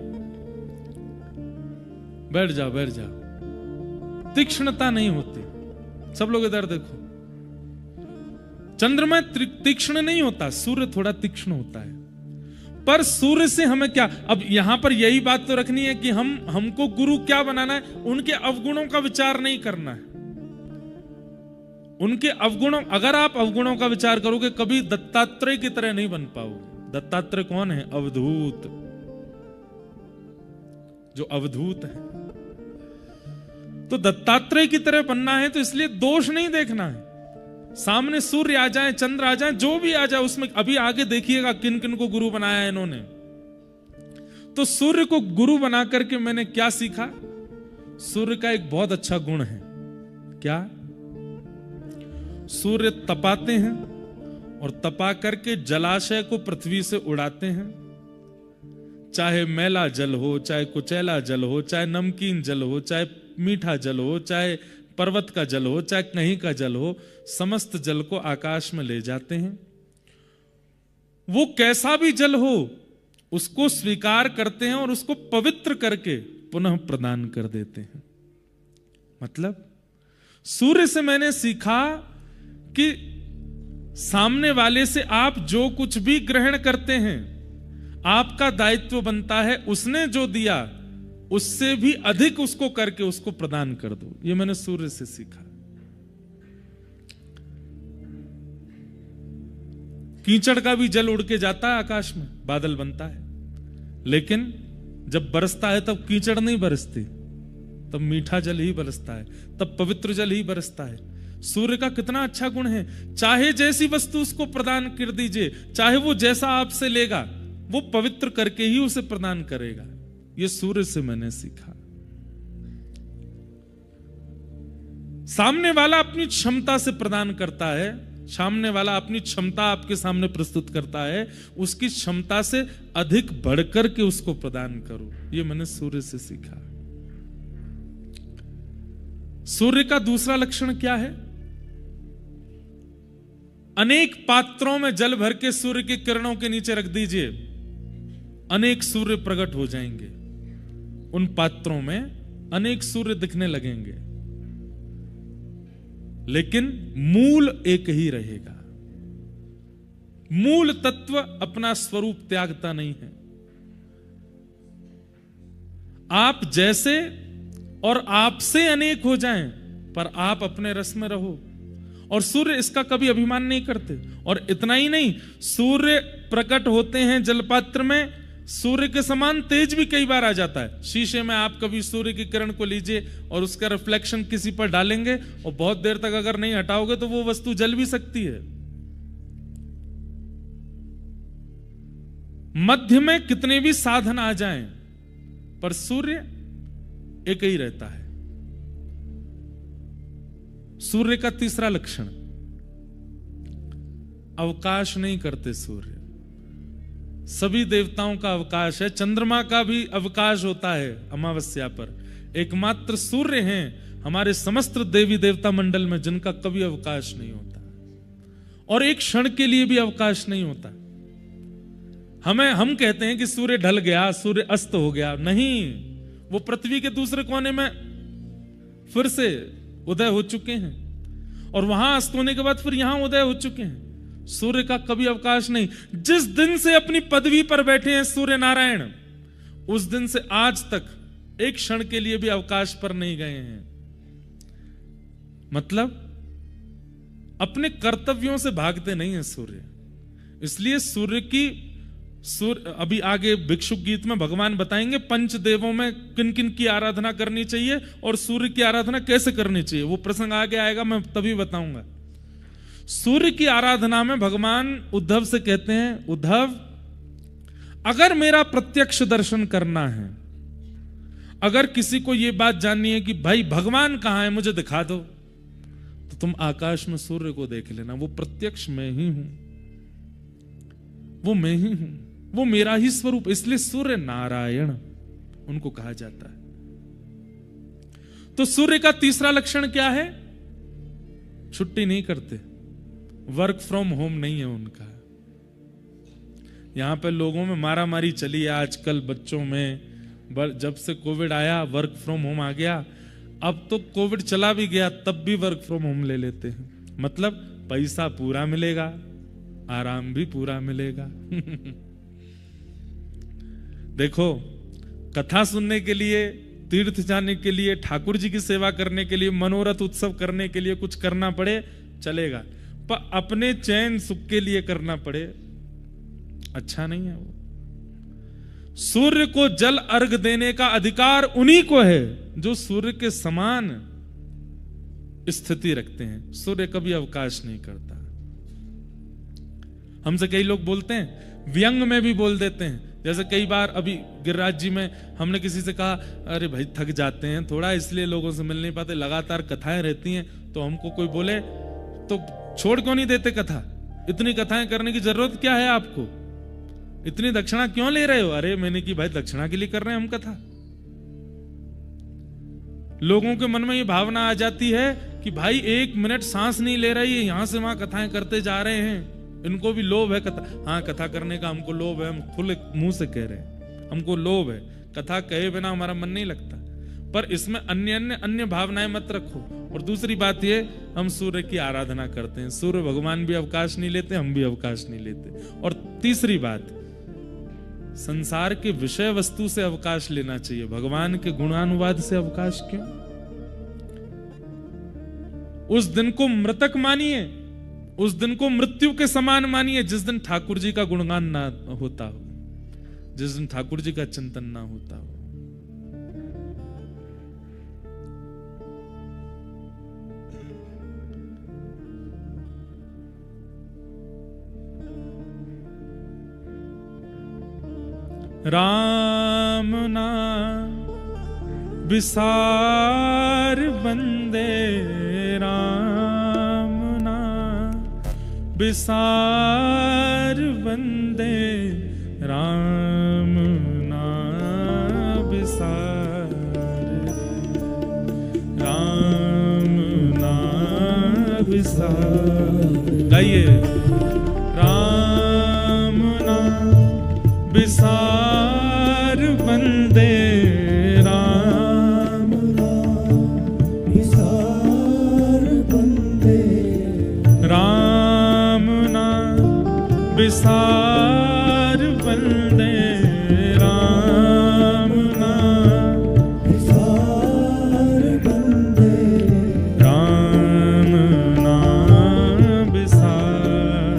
बैठ जाओ, बैठ जाओ, तीक्ष्णता नहीं होती। सब लोग इधर देखो, चंद्रमा तीक्ष्ण नहीं होता, सूर्य थोड़ा तीक्ष्ण होता है। पर सूर्य से हमें क्या, अब यहां पर यही बात तो रखनी है कि हमको गुरु क्या बनाना है, उनके अवगुणों का विचार नहीं करना है। उनके अवगुणों, अगर आप अवगुणों का विचार करोगे कभी दत्तात्रेय की तरह नहीं बन पाओगे। दत्तात्रेय कौन है? अवधूत, जो अवधूत है। तो दत्तात्रेय की तरह बनना है तो इसलिए दोष नहीं देखना है। सामने सूर्य आ जाए, चंद्र आ जाए, जो भी आ जाए, उसमें अभी आगे देखिएगा किन किन को गुरु बनाया है इन्होंने। तो सूर्य को गुरु बना करके मैंने क्या सीखा? सूर्य का एक बहुत अच्छा गुण है। क्या? सूर्य तपाते हैं और तपा करके जलाशय को पृथ्वी से उड़ाते हैं। चाहे मैला जल हो, चाहे कुचैला जल हो, चाहे नमकीन जल हो, चाहे मीठा जल हो, चाहे पर्वत का जल हो, चाहे कहीं का जल हो, समस्त जल को आकाश में ले जाते हैं। वो कैसा भी जल हो उसको स्वीकार करते हैं और उसको पवित्र करके पुनः प्रदान कर देते हैं। मतलब सूर्य से मैंने सीखा कि सामने वाले से आप जो कुछ भी ग्रहण करते हैं, आपका दायित्व बनता है उसने जो दिया उससे भी अधिक उसको करके उसको प्रदान कर दो। ये मैंने सूर्य से सीखा। कीचड़ का भी जल उड़ के जाता है आकाश में, बादल बनता है, लेकिन जब बरसता है तब कीचड़ नहीं बरसती, तब मीठा जल ही बरसता है, तब पवित्र जल ही बरसता है। सूर्य का कितना अच्छा गुण है, चाहे जैसी वस्तु उसको प्रदान कर दीजिए, चाहे वो जैसा आपसे लेगा, वो पवित्र करके ही उसे प्रदान करेगा। ये सूर्य से मैंने सीखा। सामने वाला अपनी क्षमता से प्रदान करता है, सामने वाला अपनी क्षमता आपके सामने प्रस्तुत करता है, उसकी क्षमता से अधिक बढ़कर के उसको प्रदान करो। ये मैंने सूर्य से सीखा। सूर्य का दूसरा लक्षण क्या है? अनेक पात्रों में जल भर के सूर्य की किरणों के नीचे रख दीजिए, अनेक सूर्य प्रकट हो जाएंगे। उन पात्रों में अनेक सूर्य दिखने लगेंगे, लेकिन मूल एक ही रहेगा। मूल तत्व अपना स्वरूप त्यागता नहीं है। आप जैसे और आपसे अनेक हो जाएं, पर आप अपने रस में रहो। और सूर्य इसका कभी अभिमान नहीं करते। और इतना ही नहीं, सूर्य प्रकट होते हैं जलपात्र में, सूर्य के समान तेज भी कई बार आ जाता है। शीशे में आप कभी सूर्य की किरण को लीजिए और उसका रिफ्लेक्शन किसी पर डालेंगे और बहुत देर तक अगर नहीं हटाओगे तो वो वस्तु जल भी सकती है। मध्य में कितने भी साधन आ जाएं, पर सूर्य एक ही रहता है। सूर्य का तीसरा लक्षण, अवकाश नहीं करते सूर्य। सभी देवताओं का अवकाश है, चंद्रमा का भी अवकाश होता है अमावस्या पर। एकमात्र सूर्य हैं हमारे समस्त देवी देवता मंडल में जिनका कभी अवकाश नहीं होता, और एक क्षण के लिए भी अवकाश नहीं होता। हम कहते हैं कि सूर्य ढल गया, सूर्य अस्त हो गया। नहीं, वो पृथ्वी के दूसरे कोने में फिर से उदय हो चुके हैं, और वहां अस्त होने के बाद फिर यहां उदय हो चुके हैं। सूर्य का कभी अवकाश नहीं। जिस दिन से अपनी पदवी पर बैठे हैं सूर्य नारायण, उस दिन से आज तक एक क्षण के लिए भी अवकाश पर नहीं गए हैं। मतलब अपने कर्तव्यों से भागते नहीं है सूर्य। इसलिए सूर्य अभी आगे भिक्षुक गीत में भगवान बताएंगे पंचदेवों में किन किन की आराधना करनी चाहिए और सूर्य की आराधना कैसे करनी चाहिए। वो प्रसंग आगे आएगा, मैं तभी बताऊंगा। सूर्य की आराधना में भगवान उद्धव से कहते हैं, उद्धव अगर मेरा प्रत्यक्ष दर्शन करना है, अगर किसी को यह बात जाननी है कि भाई भगवान कहां है मुझे दिखा दो, तो तुम आकाश में सूर्य को देख लेना। वो प्रत्यक्ष मैं ही हूं, वो मैं ही हूं, वो मेरा ही स्वरूप। इसलिए सूर्य नारायण उनको कहा जाता है। तो सूर्य का तीसरा लक्षण क्या है? छुट्टी नहीं करते, वर्क फ्रॉम होम नहीं है उनका। यहां पे लोगों में मारा मारी चली है आजकल, बच्चों में। जब से कोविड आया वर्क फ्रॉम होम आ गया। अब तो कोविड चला भी गया तब भी वर्क फ्रॉम होम ले लेते हैं। मतलब पैसा पूरा मिलेगा, आराम भी पूरा मिलेगा। देखो, कथा सुनने के लिए, तीर्थ जाने के लिए, ठाकुर जी की सेवा करने के लिए, मनोरथ उत्सव करने के लिए कुछ करना पड़े चलेगा, पर अपने चैन सुख के लिए करना पड़े अच्छा नहीं है वो। सूर्य को जल अर्घ देने का अधिकार उन्हीं को है जो सूर्य के समान स्थिति रखते हैं। सूर्य कभी अवकाश नहीं करता। हमसे कई लोग बोलते हैं, व्यंग में भी बोल देते हैं। जैसे कई बार अभी गिरिराज जी में हमने किसी से कहा, अरे भाई थक जाते हैं थोड़ा, इसलिए लोगों से मिल नहीं पाते, लगातार कथाएं रहती हैं, तो हमको कोई बोले तो छोड़ क्यों नहीं देते कथा? इतनी कथाएं करने की जरूरत क्या है आपको? इतनी दक्षिणा क्यों ले रहे हो? अरे मैंने की भाई दक्षिणा के लिए कर रहे हैं हम कथा। लोगों के मन में ये भावना आ जाती है कि भाई 1 मिनट सांस नहीं ले रही है, यहां से वहां कथाएं करते जा रहे हैं, इनको भी लोभ है कथा। हाँ, कथा करने का हमको लोभ है, हम खुले मुंह से कह रहे हैं, हमको लोभ है, कथा कहे बिना हमारा मन नहीं लगता। पर इसमें अन्य भावनाएं मत रखो। और दूसरी बात ये, हम सूर्य की आराधना करते हैं, सूर्य भगवान भी अवकाश नहीं लेते, हम भी अवकाश नहीं लेते। और तीसरी बात, संसार के विषय वस्तु से अवकाश लेना चाहिए, भगवान के गुणानुवाद से अवकाश क्यों? उस दिन को मृतक मानिए, उस दिन को मृत्यु के समान मानिए जिस दिन ठाकुर जी का गुणगान ना होता हो, जिस दिन ठाकुर जी का चिंतन ना होता हो। राम नाम विसार बंदे, राम नाम विसार बंदे, राम नाम विसार, राम नाम विसार। गाइए, राम नाम विसार बंदे, राम नाम विसार बंदे, राम नाम विसार बंदे, राम नाम विसार बंदे, राम नाम विसार,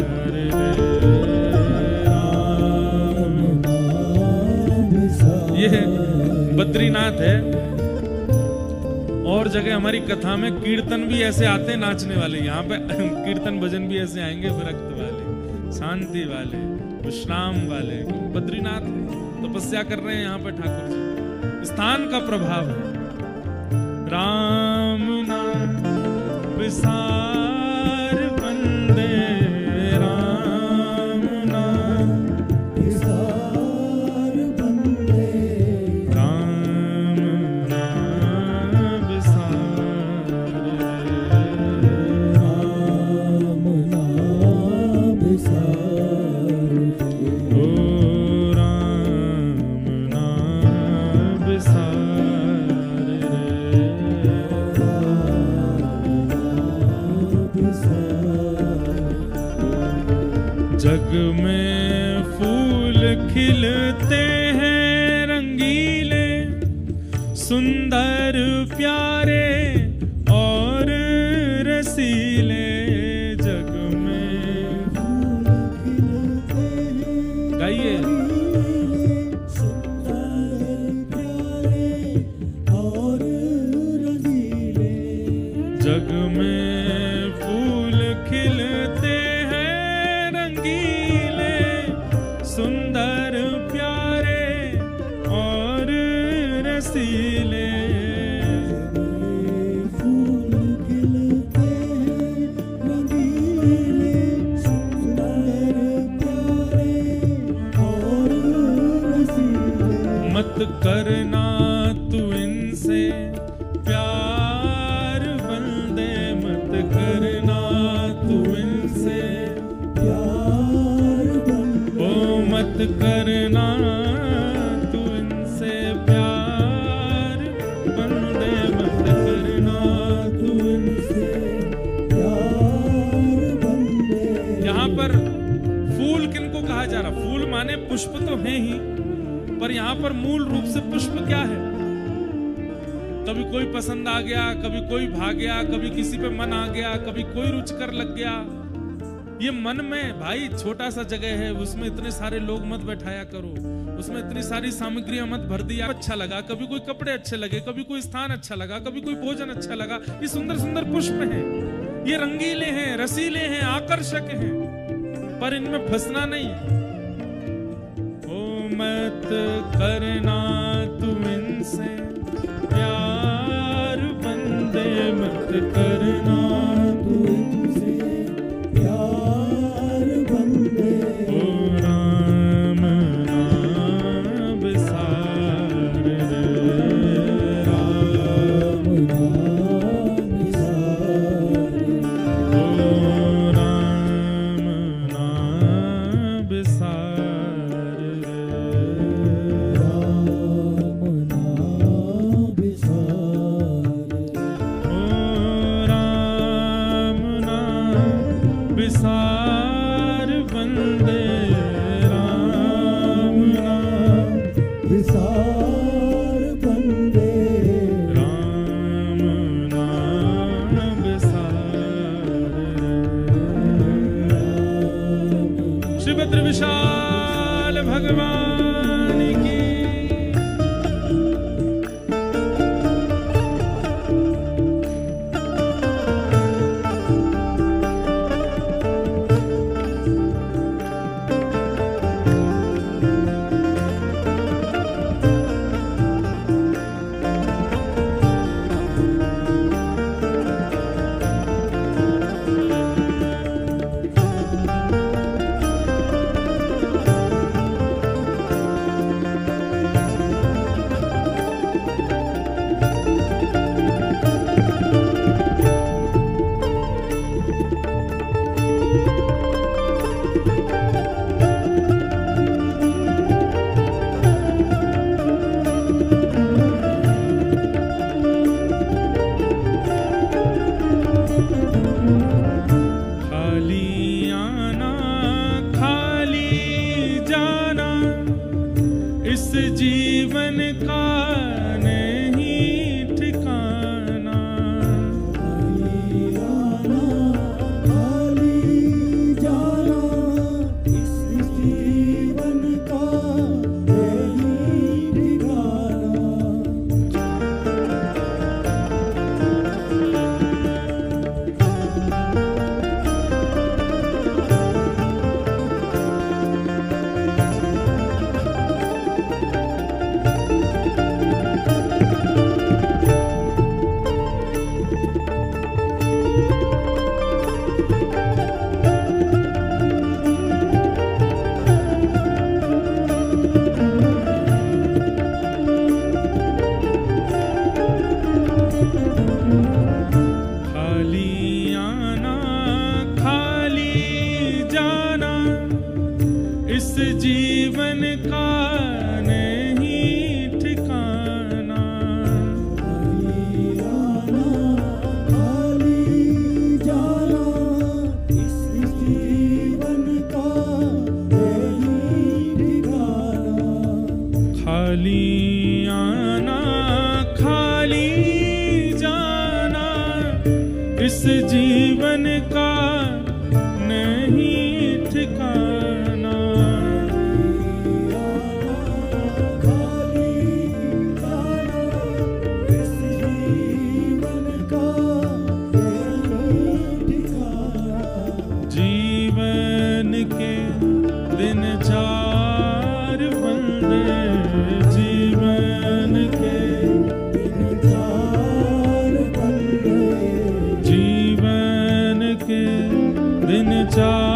राम नाम विसार। ये बद्रीनाथ है। और जगह हमारी कथा में कीर्तन भी ऐसे आते हैं नाचने वाले, यहाँ पे कीर्तन भजन भी ऐसे आएंगे, विरक्त वाले, शांति वाले, विश्राम वाले। बद्रीनाथ तपस्या कर रहे हैं यहाँ पे ठाकुर जी, स्थान का प्रभाव है। राम नाम विसार बंदे, राम नाम विसार बंदे, राम नाम विसार, राम नाम विसार, ओ राम नाम विसार, जग में फूल खिलते हैं रंगीले, सुंदर प्यारे और रसीले, जग में फूल खिलते हैं, गाइए, सुंदर प्यारे और रसीले, जग में फूल खिलते हैं रंगीले, सुंदर प्यारे और रसीले, फूल खिलते हैं रंगीले, सुंदर प्यारे और रसीले, मत करना तू इनसे प्यार बंदे, मत करना तू इनसे प्यार बंदे, ओ मत करना तू इनसे प्यार बंदे, मत करना तू इनसे प्यार बंदे। यहाँ पर फूल किनको कहा जा रहा? फूल माने पुष्प तो हैं ही, पर यहां पर मूल रूप से पुष्प क्या है? कभी कोई पसंद आ गया, कभी कोई भाग गया, कभी किसी पे मन आ गया, कभी कोई रुचकर लग गया। ये मन में भाई छोटा सा जगह है, उसमें इतने सारे लोग मत बैठाया करो, उसमें इतनी सारी सामग्रियां मत भर दिया। अच्छा लगा, कभी कोई कपड़े अच्छे लगे, कभी कोई स्थान अच्छा लगा, कभी कोई भोजन अच्छा लगा। ये सुंदर सुंदर पुष्प हैं, ये रंगीले हैं, रसीले हैं, आकर्षक हैं, पर इनमें फंसना नहीं। ओ मत करना तुम इनसे प्यार बंदे, मत करना तुम इनसे प्यार बंदे। ओ राम नाम बिसार रे, राम नाम बिसार रे, ओ राम नाम बिसार रे, राम नाम बिसार रे, ओ राम नाम बिसार बंदे, राम नाम बिसार बंदे, राम नाम बिसार रे। श्री भद्र विशाल भगवान की। खाली आना खाली जाना इस जीवन का नहीं ठिकाना। खाली आना खाली जाना इस जीवन का नहीं ठिकाना। खाली आना खाली जाना इस जीवन का नहीं ठिकाना। खाली आना खाली जाना इस जीवन का नहीं ठिकाना। खाली आना खाली जाना इस जीवन का नहीं ठिकाना। जीवन के दिन चार बंदे, जीवन के दिन चार बंदे, जीवन के दिन चार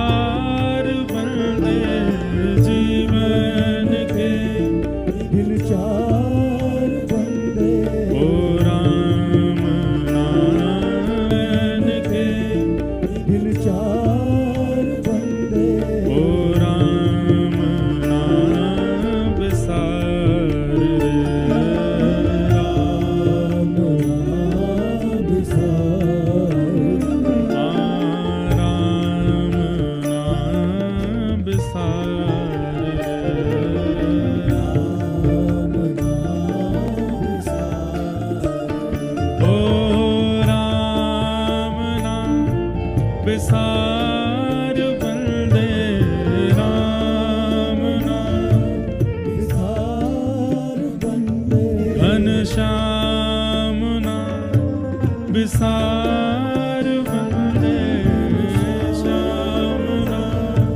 विसार वंदे राम नाम, विसार वंदे घनश्याम नाम, विसार वंदे श्याम नाम,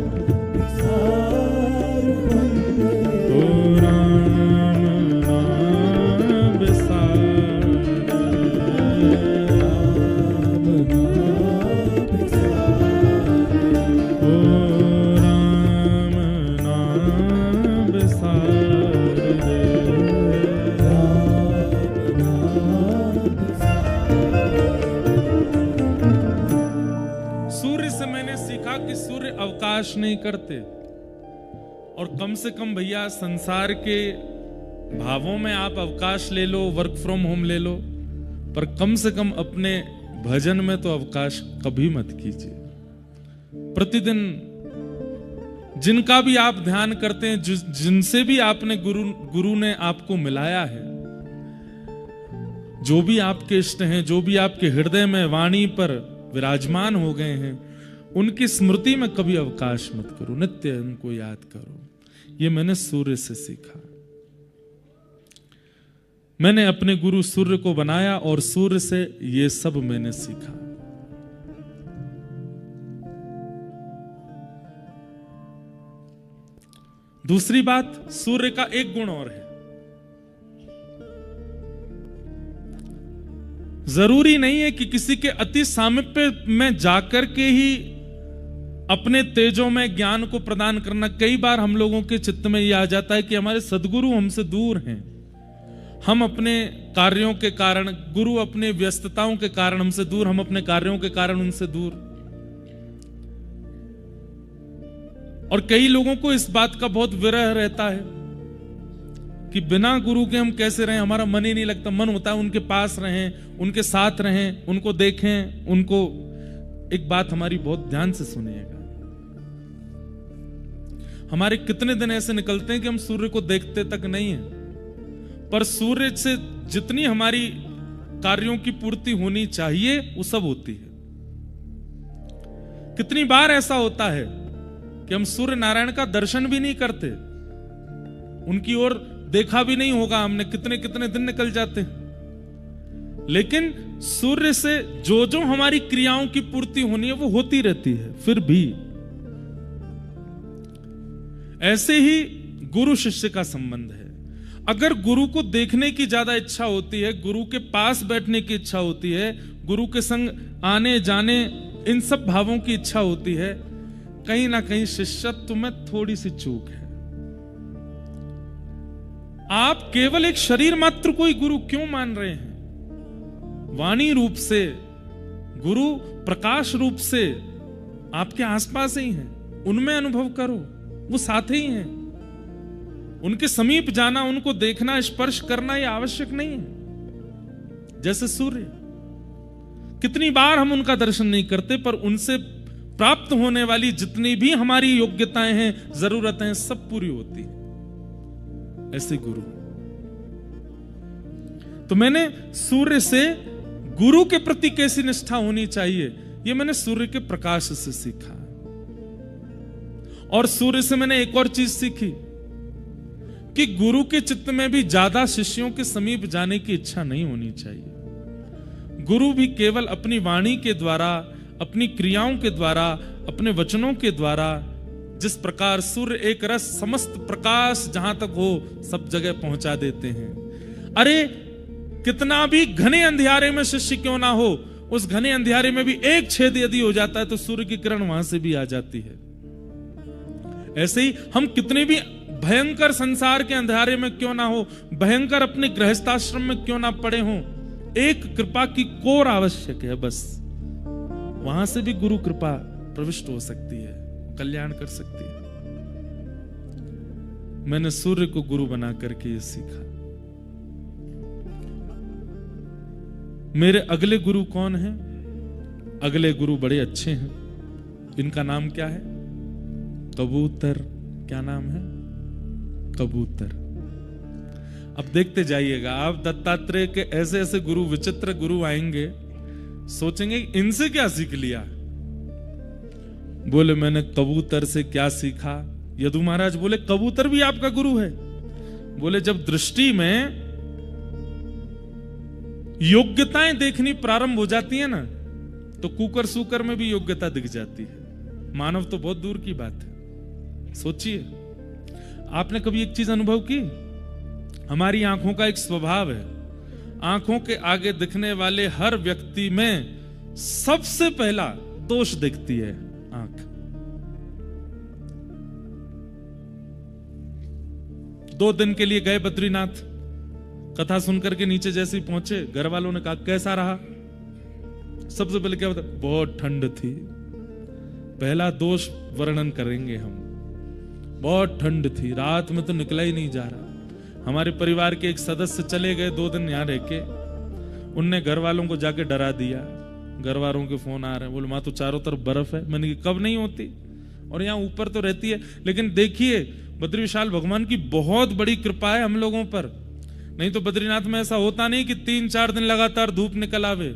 विसार वंदे ओ राम नाम विसार, राम नाम विसार, ओ राम नाम विसार दे। राम नाम सूर्य से मैंने सीखा कि सूर्य अवकाश नहीं करते, और कम से कम भैया संसार के भावों में आप अवकाश ले लो, वर्क फ्रॉम होम ले लो, पर कम से कम अपने भजन में तो अवकाश कभी मत कीजिए। प्रतिदिन जिनका भी आप ध्यान करते हैं, जिनसे भी आपने गुरु ने आपको मिलाया है, जो भी आपके इष्ट हैं, जो भी आपके हृदय में वाणी पर विराजमान हो गए हैं, उनकी स्मृति में कभी अवकाश मत करो, नित्य उनको याद करो। ये मैंने सूर्य से सीखा। मैंने अपने गुरु सूर्य को बनाया और सूर्य से ये सब मैंने सीखा। दूसरी बात, सूर्य का एक गुण और है। जरूरी नहीं है कि किसी के अति सामीप्य में जाकर के ही अपने तेजों में ज्ञान को प्रदान करना। कई बार हम लोगों के चित्त में यह आ जाता है कि हमारे सदगुरु हमसे दूर हैं, हम अपने कार्यों के कारण, गुरु अपने व्यस्तताओं के कारण हमसे दूर, हम अपने कार्यों के कारण उनसे दूर। और कई लोगों को इस बात का बहुत विरह रहता है कि बिना गुरु के हम कैसे रहें, हमारा मन ही नहीं लगता। मन होता है उनके पास रहें, उनके साथ रहें, उनको देखें, उनको। एक बात हमारी बहुत ध्यान से सुनिएगा, हमारे कितने दिन ऐसे निकलते हैं कि हम सूर्य को देखते तक नहीं है, पर सूर्य से जितनी हमारी कार्यों की पूर्ति होनी चाहिए वो सब होती है। कितनी बार ऐसा होता है कि हम सूर्य नारायण का दर्शन भी नहीं करते, उनकी ओर देखा भी नहीं होगा हमने, कितने कितने दिन निकल जाते हैं, लेकिन सूर्य से जो जो हमारी क्रियाओं की पूर्ति होनी है वो होती रहती है। फिर भी ऐसे ही गुरु शिष्य का संबंध है। अगर गुरु को देखने की ज्यादा इच्छा होती है, गुरु के पास बैठने की इच्छा होती है, गुरु के संग आने जाने, इन सब भावों की इच्छा होती है, कहीं ना कहीं शिष्यत्व में थोड़ी सी चूक है। आप केवल एक शरीर मात्र को ही गुरु क्यों मान रहे हैं? वाणी रूप से गुरु, प्रकाश रूप से आपके आसपास ही हैं, उनमें अनुभव करो, वो साथ ही हैं। उनके समीप जाना, उनको देखना, स्पर्श करना ये आवश्यक नहीं है। जैसे सूर्य, कितनी बार हम उनका दर्शन नहीं करते, पर उनसे प्राप्त होने वाली जितनी भी हमारी योग्यताएं हैं, जरूरतें हैं, सब पूरी होती है। ऐसे गुरु। तो मैंने सूर्य से गुरु के प्रति कैसी निष्ठा होनी चाहिए, यह मैंने सूर्य के प्रकाश से सीखा। और सूर्य से मैंने एक और चीज सीखी कि गुरु के चित्त में भी ज्यादा शिष्यों के समीप जाने की इच्छा नहीं होनी चाहिए। गुरु भी केवल अपनी वाणी के द्वारा, अपनी क्रियाओं के द्वारा, अपने वचनों के द्वारा, जिस प्रकार सूर्य एक रस समस्त प्रकाश जहां तक हो सब जगह पहुंचा देते हैं। अरे कितना भी घने अंधियारे में शिष्य क्यों ना हो, उस घने अंधियारे में भी एक छेद यदि हो जाता है तो सूर्य की किरण वहां से भी आ जाती है। ऐसे ही हम कितने भी भयंकर संसार के अंधियारे में क्यों ना हो, भयंकर अपने गृहस्थाश्रम में क्यों ना पड़े हों, एक कृपा की कोर आवश्यक है बस। वहां से भी गुरु कृपा प्रविष्ट हो सकती है, कल्याण कर सकती है। मैंने सूर्य को गुरु बना करके ये सीखा। मेरे अगले गुरु कौन हैं? अगले गुरु बड़े अच्छे हैं। इनका नाम क्या है? कबूतर। क्या नाम है? कबूतर। अब देखते जाइएगा आप, दत्तात्रेय के ऐसे ऐसे गुरु, विचित्र गुरु आएंगे, सोचेंगे इनसे क्या सीख लिया। बोले मैंने कबूतर से क्या सीखा? यदु महाराज बोले कबूतर भी आपका गुरु है? बोले जब दृष्टि में योग्यताएं देखनी प्रारंभ हो जाती है ना, तो कुकर सुकर में भी योग्यता दिख जाती है। मानव तो बहुत दूर की बात है। सोचिए, आपने कभी एक चीज अनुभव की? हमारी आंखों का एक स्वभाव है, आंखों के आगे दिखने वाले हर व्यक्ति में सबसे पहला दोष दिखती है आंख। 2 दिन के लिए गए बद्रीनाथ, कथा सुनकर के नीचे जैसे ही पहुंचे, घर वालों ने कहा कैसा रहा? सबसे पहले क्या बता? बहुत ठंड थी। पहला दोष वर्णन करेंगे हम, बहुत ठंड थी, रात में तो निकला ही नहीं जा रहा। हमारे परिवार के एक सदस्य चले गए 2 दिन यहां रह के, उनने घर वालों को जाके डरा दिया। घर वालों के फोन आ रहे हैं, बोले मां तो चारों तरफ बर्फ है। मैंने कहा कब नहीं होती, और यहाँ ऊपर तो रहती है। लेकिन देखिए बद्री विशाल भगवान की बहुत बड़ी कृपा है हम लोगों पर। नहीं तो बद्रीनाथ में ऐसा होता नहीं कि 3-4 दिन लगातार धूप निकल आवे।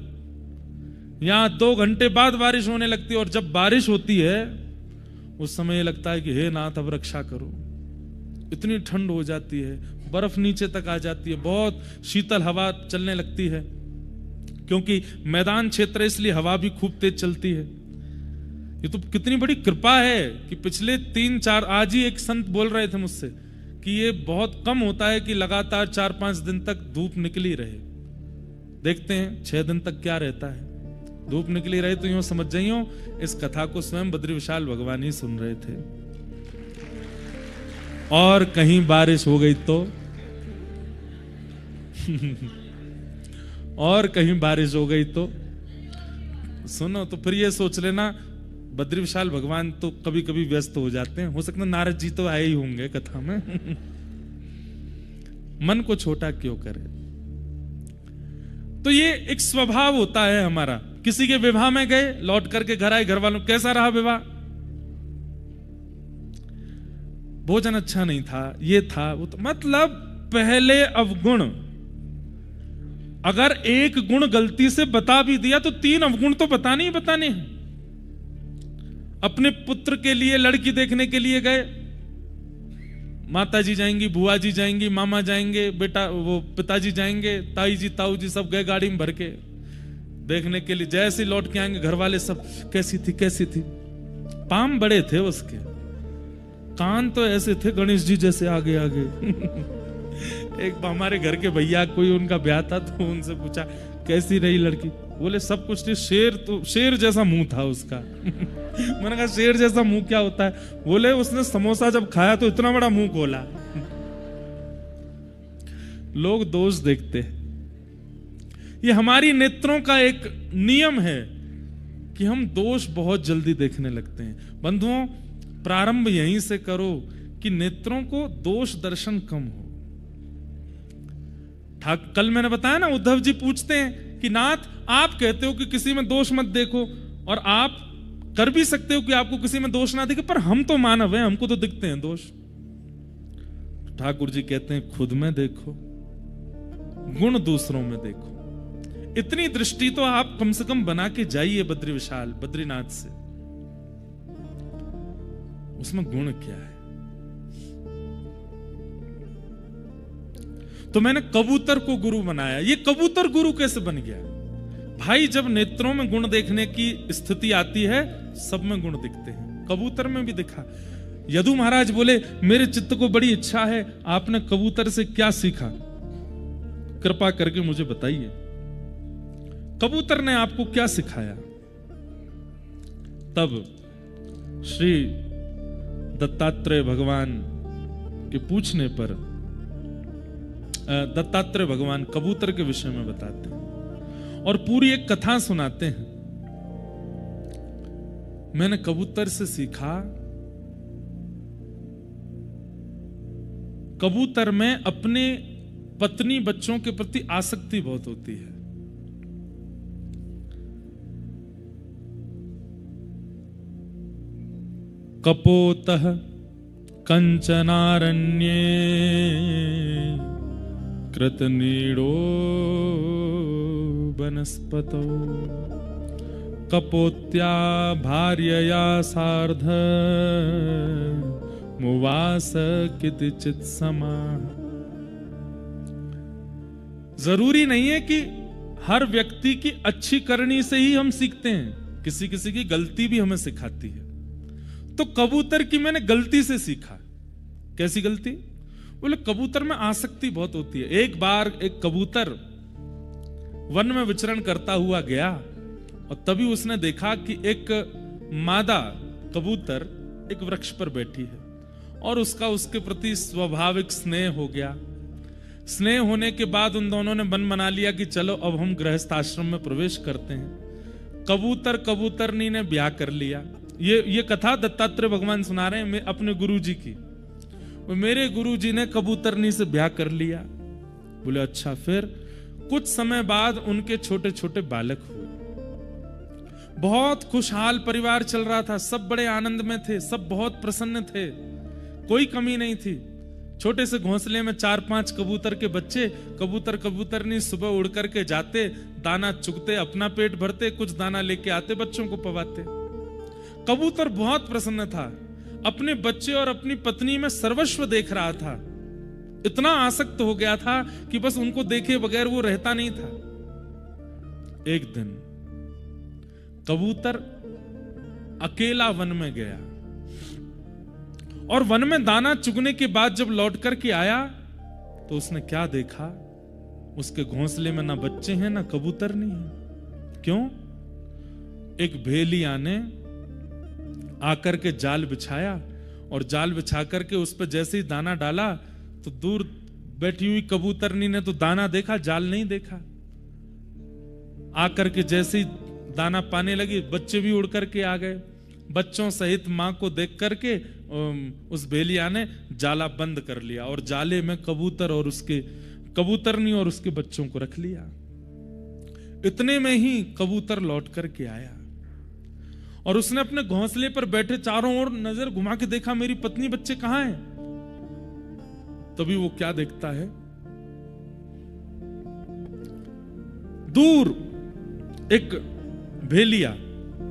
यहां 2 घंटे बाद बारिश होने लगती है, और जब बारिश होती है उस समय ये लगता है कि हे नाथ अब रक्षा करो। इतनी ठंड हो जाती है, बर्फ नीचे तक आ जाती है, बहुत शीतल हवा चलने लगती है, क्योंकि मैदान क्षेत्र है इसलिए हवा भी खूब तेज चलती है। ये तो कितनी बड़ी कृपा है कि पिछले 3-4, आज ही एक संत बोल रहे थे मुझसे कि ये बहुत कम होता है कि लगातार 4-5 दिन तक धूप निकली रहे। देखते हैं 6 दिन तक क्या रहता है। धूप निकली रहे तो यूं समझ जाइयो इस कथा को स्वयं बद्री विशाल भगवान ही सुन रहे थे। और कहीं बारिश हो गई तो और कहीं बारिश हो गई तो सुनो, तो फिर ये सोच लेना बद्री विशाल भगवान तो कभी कभी व्यस्त हो जाते हैं। हो सकता है नारद जी तो आए ही होंगे कथा में। मन को छोटा क्यों करे। तो ये एक स्वभाव होता है हमारा। किसी के विवाह में गए, लौट करके घर आए, घर वालों कैसा रहा विवाह? भोजन अच्छा नहीं था, ये था वो, तो मतलब पहले अवगुण। अगर एक गुण गलती से बता भी दिया तो 3 अवगुण तो बताने ही बताने हैं। अपने पुत्र के लिए लड़की देखने के लिए गए, माता जी जाएंगी, बुआ जी जाएंगी, मामा जाएंगे, बेटा वो पिताजी जाएंगे, ताई जी ताऊ जी सब गए गाड़ी में भर के देखने के लिए। जैसे लौट के आएंगे घर वाले सब कैसी थी कैसी थी। पाम बड़े थे उसके, कान तो ऐसे थे गणेश जी जैसे आगे आगे। एक हमारे घर के भैया कोई उनका ब्याह था तो उनसे पूछा कैसी रही लड़की? बोले सब कुछ थी, शेर जैसा मुंह था उसका। मैंने कहा शेर जैसा मुंह क्या होता है? बोले उसने समोसा जब खाया तो इतना बड़ा मुंह खोला। लोग दोष देखते हैं। ये हमारी नेत्रों का एक नियम है कि हम दोष बहुत जल्दी देखने लगते हैं। बंधुओं, प्रारंभ यहीं से करो कि नेत्रों को दोष दर्शन कम हो। कल मैंने बताया ना, उद्धव जी पूछते हैं कि नाथ आप कहते हो कि किसी में दोष मत देखो, और आप कर भी सकते हो कि आपको किसी में दोष ना दिखे, पर हम तो मानव हैं, हमको तो दिखते हैं दोष। ठाकुर जी कहते हैं खुद में देखो, गुण दूसरों में देखो। इतनी दृष्टि तो आप कम से कम बना के जाइए बद्री विशाल बद्रीनाथ से। उसमें गुण क्या है? तो मैंने कबूतर को गुरु बनाया। ये कबूतर गुरु कैसे बन गया? भाई जब नेत्रों में गुण देखने की स्थिति आती है, सब में गुण दिखते हैं। कबूतर में भी दिखा। यदु महाराज बोले मेरे चित्त को बड़ी इच्छा है, आपने कबूतर से क्या सीखा? कृपा करके मुझे बताइए, कबूतर ने आपको क्या सिखाया? तब श्री दत्तात्रेय भगवान के पूछने पर दत्तात्रेय भगवान कबूतर के विषय में बताते हैं और पूरी एक कथा सुनाते हैं। मैंने कबूतर से सीखा, कबूतर में अपने पत्नी बच्चों के प्रति आसक्ति बहुत होती है। कपोतः कंचनारण्ये कृतनीडो वनस्पतौ कपोत्या भार्यया सार्ध मुवास कितिचित् समाः। जरूरी नहीं है कि हर व्यक्ति की अच्छी करनी से ही हम सीखते हैं, किसी किसी की गलती भी हमें सिखाती है। तो कबूतर की मैंने गलती से सीखा। कैसी गलती? बोले कबूतर में आसक्ति बहुत होती है। एक बार एक कबूतर वन में विचरण करता हुआ गया और तभी उसने देखा कि एक मादा कबूतर एक वृक्ष पर बैठी है और उसका उसके प्रति स्वाभाविक स्नेह हो गया। स्नेह होने के बाद उन दोनों ने मन बना लिया कि चलो अब हम गृहस्थ आश्रम में प्रवेश करते हैं। कबूतर कबूतरनी ने ब्याह कर लिया। ये कथा दत्तात्रेय भगवान सुना रहे हैं अपने गुरुजी की। मेरे गुरुजी ने कबूतरनी से ब्याह कर लिया। बोले अच्छा। फिर कुछ समय बाद उनके छोटे छोटे बालक हुए। बहुत खुशहाल परिवार चल रहा था, सब बड़े आनंद में थे, सब बहुत प्रसन्न थे, कोई कमी नहीं थी। छोटे से घोंसले में 4-5 कबूतर के बच्चे, कबूतर कबूतरनी सुबह उड़ करके जाते, दाना चुगते, अपना पेट भरते, कुछ दाना लेके आते, बच्चों को पवाते। कबूतर बहुत प्रसन्न था, अपने बच्चे और अपनी पत्नी में सर्वस्व देख रहा था। इतना आसक्त हो गया था कि बस उनको देखे बगैर वो रहता नहीं था। एक दिन कबूतर अकेला वन में गया और वन में दाना चुगने के बाद जब लौट करके आया तो उसने क्या देखा? उसके घोंसले में ना बच्चे हैं ना कबूतर नहीं है। क्यों? एक भेलिया ने आकर के जाल बिछाया और जाल बिछा करके उस पर जैसे ही दाना डाला तो दूर बैठी हुई कबूतरनी ने तो दाना देखा, जाल नहीं देखा। आकर के जैसे ही दाना पाने लगी, बच्चे भी उड़ करके आ गए। बच्चों सहित मां को देख करके उस भेलिया ने जाला बंद कर लिया और जाले में कबूतर और उसके कबूतरनी और उसके बच्चों को रख लिया। इतने में ही कबूतर लौट करके आया और उसने अपने घोंसले पर बैठे चारों ओर नजर घुमा के देखा, मेरी पत्नी बच्चे कहां हैं? तभी वो क्या देखता है? दूर एक भेलिया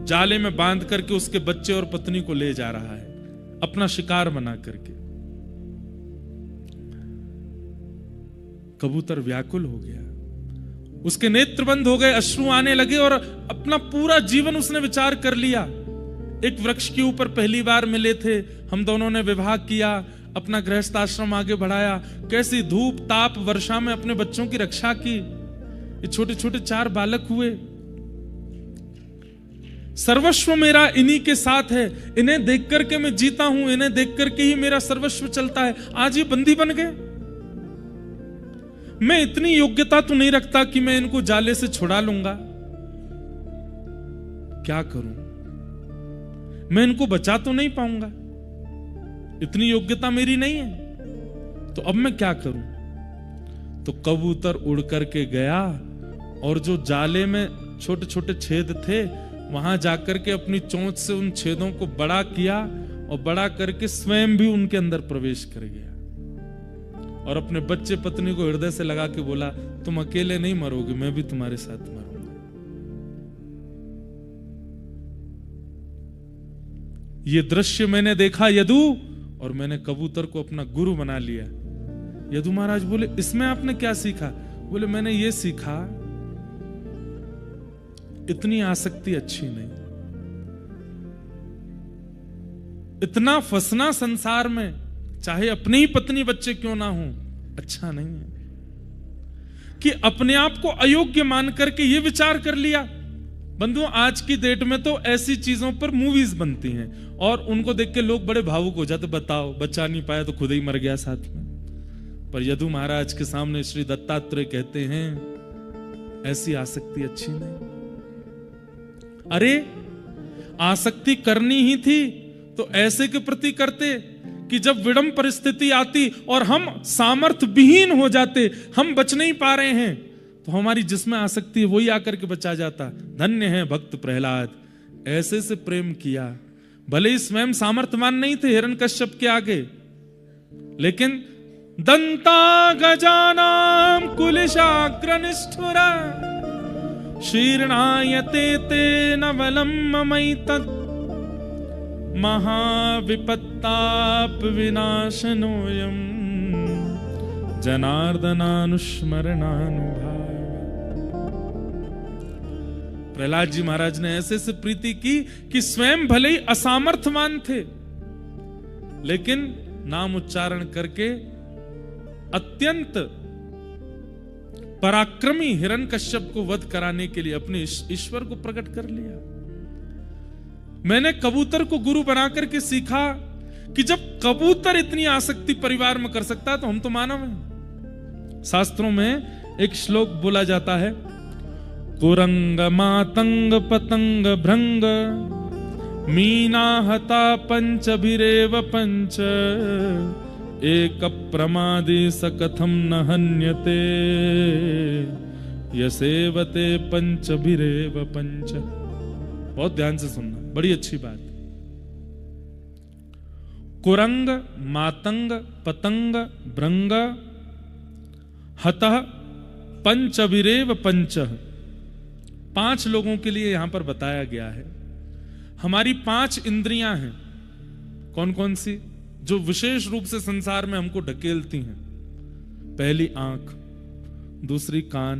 जाले में बांध करके उसके बच्चे और पत्नी को ले जा रहा है, अपना शिकार बना करके। कबूतर व्याकुल हो गया, उसके नेत्र बंद हो गए, अश्रु आने लगे और अपना पूरा जीवन उसने विचार कर लिया। एक वृक्ष के ऊपर पहली बार मिले थे, हम दोनों ने विवाह किया, अपना गृहस्थ आश्रम आगे बढ़ाया, कैसी धूप ताप वर्षा में अपने बच्चों की रक्षा की। ये छोटे छोटे 4 बालक हुए। सर्वस्व मेरा इन्हीं के साथ है, इन्हें देख करके मैं जीता हूं, इन्हें देख करके ही मेरा सर्वस्व चलता है। आज ये बंदी बन गए। मैं इतनी योग्यता तो नहीं रखता कि मैं इनको जाले से छुड़ा लूंगा। क्या करूं? मैं इनको बचा तो नहीं पाऊंगा, इतनी योग्यता मेरी नहीं है। तो अब मैं क्या करूं? तो कबूतर उड़ करके गया और जो जाले में छोटे छोटे छेद थे वहां जाकर के अपनी चोंच से उन छेदों को बड़ा किया और बड़ा करके स्वयं भी उनके अंदर प्रवेश कर गया और अपने बच्चे पत्नी को हृदय से लगा के बोला, तुम अकेले नहीं मरोगे, मैं भी तुम्हारे साथ मरूंगा। ये दृश्य मैंने देखा यदु, और मैंने कबूतर को अपना गुरु बना लिया। यदु महाराज बोले, इसमें आपने क्या सीखा? बोले, मैंने ये सीखा इतनी आसक्ति अच्छी नहीं, इतना फंसना संसार में, चाहे अपनी ही पत्नी बच्चे क्यों ना हो, अच्छा नहीं है। कि अपने आप को अयोग्य मान करके ये विचार कर लिया। बंधुओं, आज की डेट में तो ऐसी चीजों पर मूवीज बनती हैं और उनको देख के लोग बड़े भावुक हो जाते, बताओ बच्चा नहीं पाया तो खुद ही मर गया साथ में। पर यदु महाराज के सामने श्री दत्तात्रेय कहते हैं, ऐसी आसक्ति अच्छी नहीं। अरे आसक्ति करनी ही थी तो ऐसे के प्रति करते कि जब विडंब परिस्थिति आती और हम सामर्थ्य विहीन हो जाते, हम बच नहीं पा रहे हैं, तो हमारी जिसमें आसक्ति है वही आकर के बचा जाता। धन्य है भक्त प्रहलाद, ऐसे से प्रेम किया। भले ही स्वयं सामर्थ्यवान नहीं थे हिरण्यकश्यप के आगे, लेकिन दंता गजानाम कुलिशाग्र निष्ठुरा शीर्णायते तेन बलं ममैतत् महाविपत्ताप विनाशनोऽयम् जनार्दनानुस्मरणानुभाव। प्रहलाद जी महाराज ने ऐसे से प्रीति की कि स्वयं भले ही असामर्थ्यवान थे, लेकिन नाम उच्चारण करके अत्यंत पराक्रमी हिरण्यकश्यप को वध कराने के लिए अपने ईश्वर को प्रकट कर लिया। मैंने कबूतर को गुरु बनाकर के सीखा कि जब कबूतर इतनी आसक्ति परिवार में कर सकता है तो हम तो मानव हैं। शास्त्रों में एक श्लोक बोला जाता है, कुरंग मातंग पतंग भृंग मीना हता पंचभिरेव पंच एक प्रमादि सकथम न हन्यते यसेवते पंचभिरेव पंच। बहुत ध्यान से सुनना, बड़ी अच्छी बात। कुरंग मातंग पतंग भृंग हतः पंचभिरेव पंच। 5 लोगों के लिए यहां पर बताया गया है। हमारी 5 इंद्रियां हैं। कौन कौन सी? जो विशेष रूप से संसार में हमको ढकेलती हैं। पहली आंख, दूसरी कान,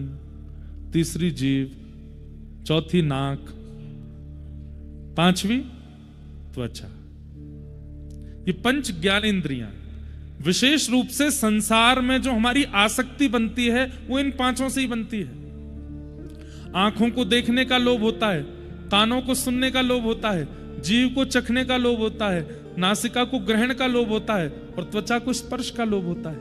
तीसरी जीभ, चौथी नाक, 5वीं त्वचा। ये 5 ज्ञानेंद्रियां विशेष रूप से संसार में जो हमारी आसक्ति बनती है वो इन 5 से ही बनती है। आंखों को देखने का लोभ होता है, कानों को सुनने का लोभ होता है, जीभ को चखने का लोभ होता है, नासिका को ग्रहण का लोभ होता है और त्वचा को स्पर्श का लोभ होता है।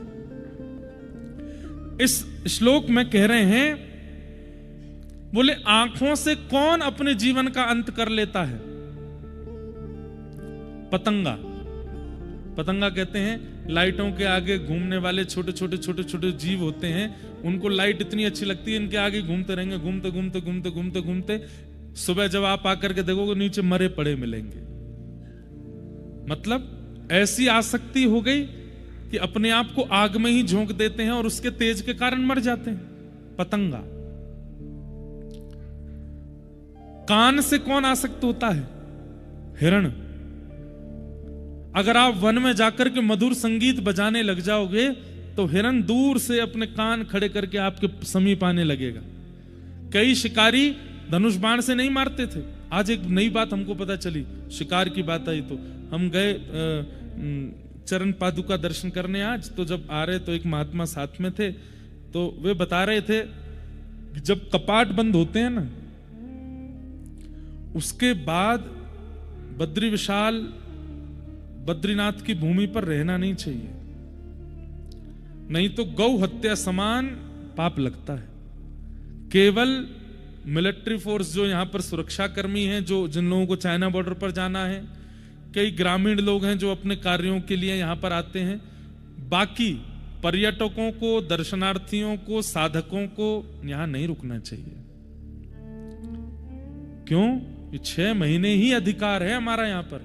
इस श्लोक में कह रहे हैं, बोले आंखों से कौन अपने जीवन का अंत कर लेता है? पतंगा। पतंगा कहते हैं लाइटों के आगे घूमने वाले छोटे छोटे छोटे छोटे जीव होते हैं। उनको लाइट इतनी अच्छी लगती है, इनके आगे घूमते रहेंगे, घूमते घूमते घूमते घूमते घूमते सुबह जब आप आकर के देखोगे नीचे मरे पड़े मिलेंगे। मतलब ऐसी आसक्ति हो गई कि अपने आप को आग में ही झोंक देते हैं और उसके तेज के कारण मर जाते हैं। पतंगा। कान से कौन आसक्त होता है? हिरण। अगर आप वन में जाकर के मधुर संगीत बजाने लग जाओगे तो हिरण दूर से अपने कान खड़े करके आपके समीप आने लगेगा। कई शिकारी धनुष बाण से नहीं मारते थे। आज एक नई बात हमको पता चली, शिकार की बात आई तो हम गए चरण पादुका दर्शन करने आज। तो जब आ रहे तो एक महात्मा साथ में थे, तो वे बता रहे थे कि जब कपाट बंद होते हैं ना, उसके बाद बद्री विशाल बद्रीनाथ की भूमि पर रहना नहीं चाहिए, नहीं तो गौ हत्या समान पाप लगता है। केवल मिलिट्री फोर्स जो यहां पर सुरक्षा कर्मी हैं, जो जिन लोगों को चाइना बॉर्डर पर जाना है, कई ग्रामीण लोग हैं जो अपने कार्यों के लिए यहां पर आते हैं, बाकी पर्यटकों को, दर्शनार्थियों को, साधकों को यहां नहीं रुकना चाहिए। क्यों? ये 6 महीने ही अधिकार है हमारा यहां पर।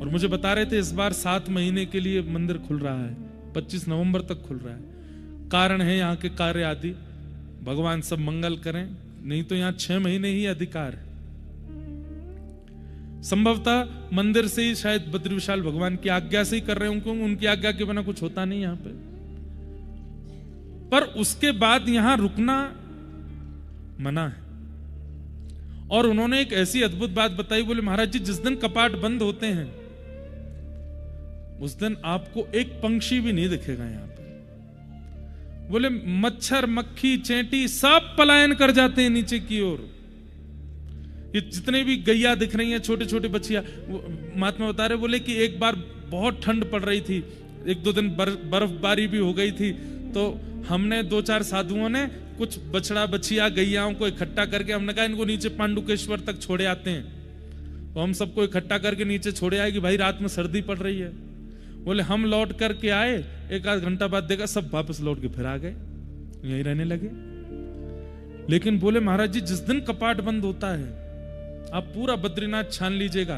और मुझे बता रहे थे इस बार 7 महीने के लिए मंदिर खुल रहा है, 25 नवंबर तक खुल रहा है। कारण है यहाँ के कार्य आदि, भगवान सब मंगल करें, नहीं तो यहाँ 6 महीने ही अधिकार है। संभवतः मंदिर से ही शायद बद्री विशाल भगवान की आज्ञा से ही कर रहे होंगे, उनकी आज्ञा के बिना कुछ होता नहीं यहाँ पे। पर उसके बाद यहां रुकना मना है। और उन्होंने एक ऐसी अद्भुत बात बताई, बोले महाराज जी जिस दिन कपाट बंद होते हैं उस दिन आपको एक पंक्षी भी नहीं दिखेगा यहां पे। बोले मच्छर, मक्खी, चेंटी सब पलायन कर जाते हैं नीचे की ओर। ये जितने भी गैया दिख रही हैं, छोटे छोटे बच्चियां, महात्मा बता रहे, बोले कि एक बार बहुत ठंड पड़ रही थी, 1-2 दिन बर्फबारी भी हो गई थी, तो हमने 2-4 साधुओं ने कुछ बछड़ा बछिया गैयाओं को इकट्ठा करके हमने कहा इनको नीचे पांडुकेश्वर तक छोड़े आते हैं। तो हम सबको इकट्ठा करके नीचे छोड़े आए कि भाई रात में सर्दी पड़ रही है। बोले हम लौट करके आए, 1-8 घंटा बाद देखा सब वापस लौट के फिर आ गए, यहीं रहने लगे। लेकिन बोले महाराज जी जिस दिन कपाट बंद होता है आप पूरा बद्रीनाथ छान लीजिएगा,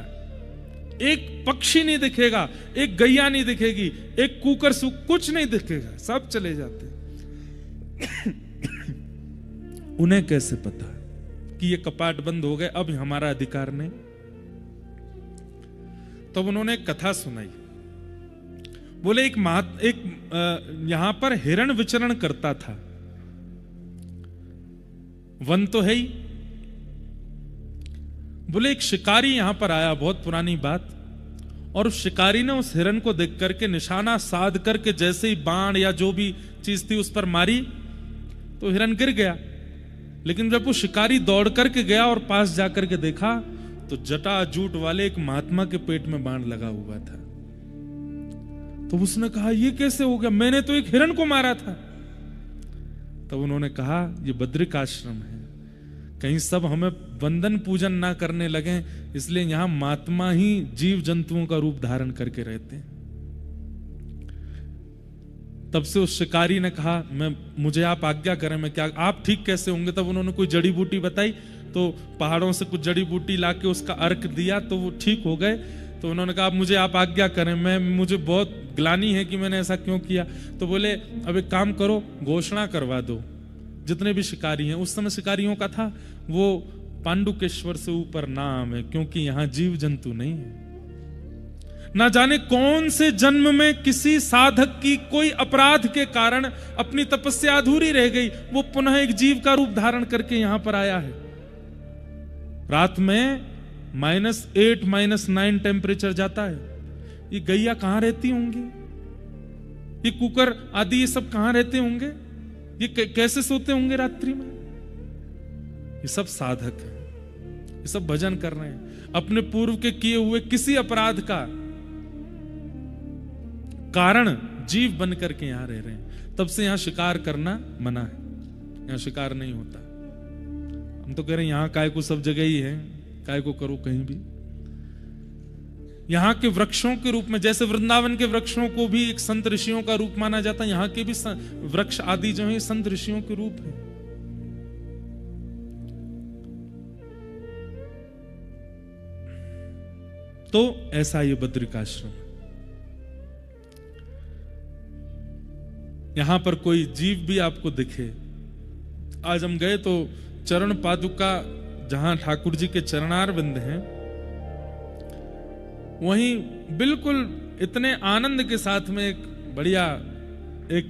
एक पक्षी नहीं दिखेगा, एक गैया नहीं दिखेगी, एक कुकर सुक कुछ नहीं दिखेगा, सब चले जाते। उन्हें कैसे पता है? कि ये कपाट बंद हो गए, अब हमारा अधिकार नहीं। तब उन्होंने एक कथा सुनाई। बोले एक यहां पर हिरण विचरण करता था, वन तो है ही। बोले एक शिकारी यहां पर आया, बहुत पुरानी बात, और उस शिकारी ने उस हिरण को देख करके निशाना साध करके जैसे ही बाण या जो भी चीज थी उस पर मारी तो हिरण गिर गया। लेकिन जब वो शिकारी दौड़ करके गया और पास जाकर के देखा तो जटाजूट वाले एक महात्मा के पेट में बाण लगा हुआ था। तो उसने कहा ये कैसे हो गया, मैंने तो एक हिरण को मारा था। तब उन्होंने कहा ये बद्रिक आश्रम है, कहीं सब हमें वंदन पूजन ना करने लगे, इसलिए यहां महात्मा ही जीव जंतुओं का रूप धारण करके रहते हैं। तब से उस शिकारी ने कहा मुझे आप आज्ञा करें, मैं क्या, आप ठीक कैसे होंगे। तब उन्होंने कोई जड़ी बूटी बताई, तो पहाड़ों से कुछ जड़ी बूटी लाके उसका अर्क दिया तो वो ठीक हो गए। तो उन्होंने कहा मुझे आप आज्ञा करें, मुझे बहुत ग्लानि है कि मैंने ऐसा क्यों किया। तो बोले अब एक काम करो, घोषणा करवा दो जितने भी शिकारी हैं। उस समय शिकारियों का था वो पांडुकेश्वर से ऊपर नाम है, क्योंकि यहां जीव जंतु नहीं है। ना जाने कौन से जन्म में किसी साधक की कोई अपराध के कारण अपनी तपस्या अधूरी रह गई, वो पुनः एक जीव का रूप धारण करके यहां पर आया है। रात में -8 -9 टेम्परेचर जाता है। ये गैया कहां रहती होंगी, ये कुकर आदि ये सब कहां रहते होंगे, ये कैसे सोते होंगे रात्रि में। ये सब साधक है, ये सब भजन कर रहे हैं, अपने पूर्व के किए हुए किसी अपराध का कारण जीव बन करके यहां रह रहे हैं। तब से यहां शिकार करना मना है, यहां शिकार नहीं होता। हम तो कह रहे हैं यहां काय को सब जगह ही है, काय को करो कहीं भी। यहां के वृक्षों के रूप में, जैसे वृंदावन के वृक्षों को भी एक संत ऋषियों का रूप माना जाता है, यहां के भी वृक्ष आदि जो है संत ऋषियों के रूप है। तो ऐसा ये बद्रिकाश्रम, यहां पर कोई जीव भी आपको दिखे। आज हम गए तो चरण पादुका जहां ठाकुर जी के चरणारविंद हैं, वहीं बिल्कुल इतने आनंद के साथ में एक बढ़िया एक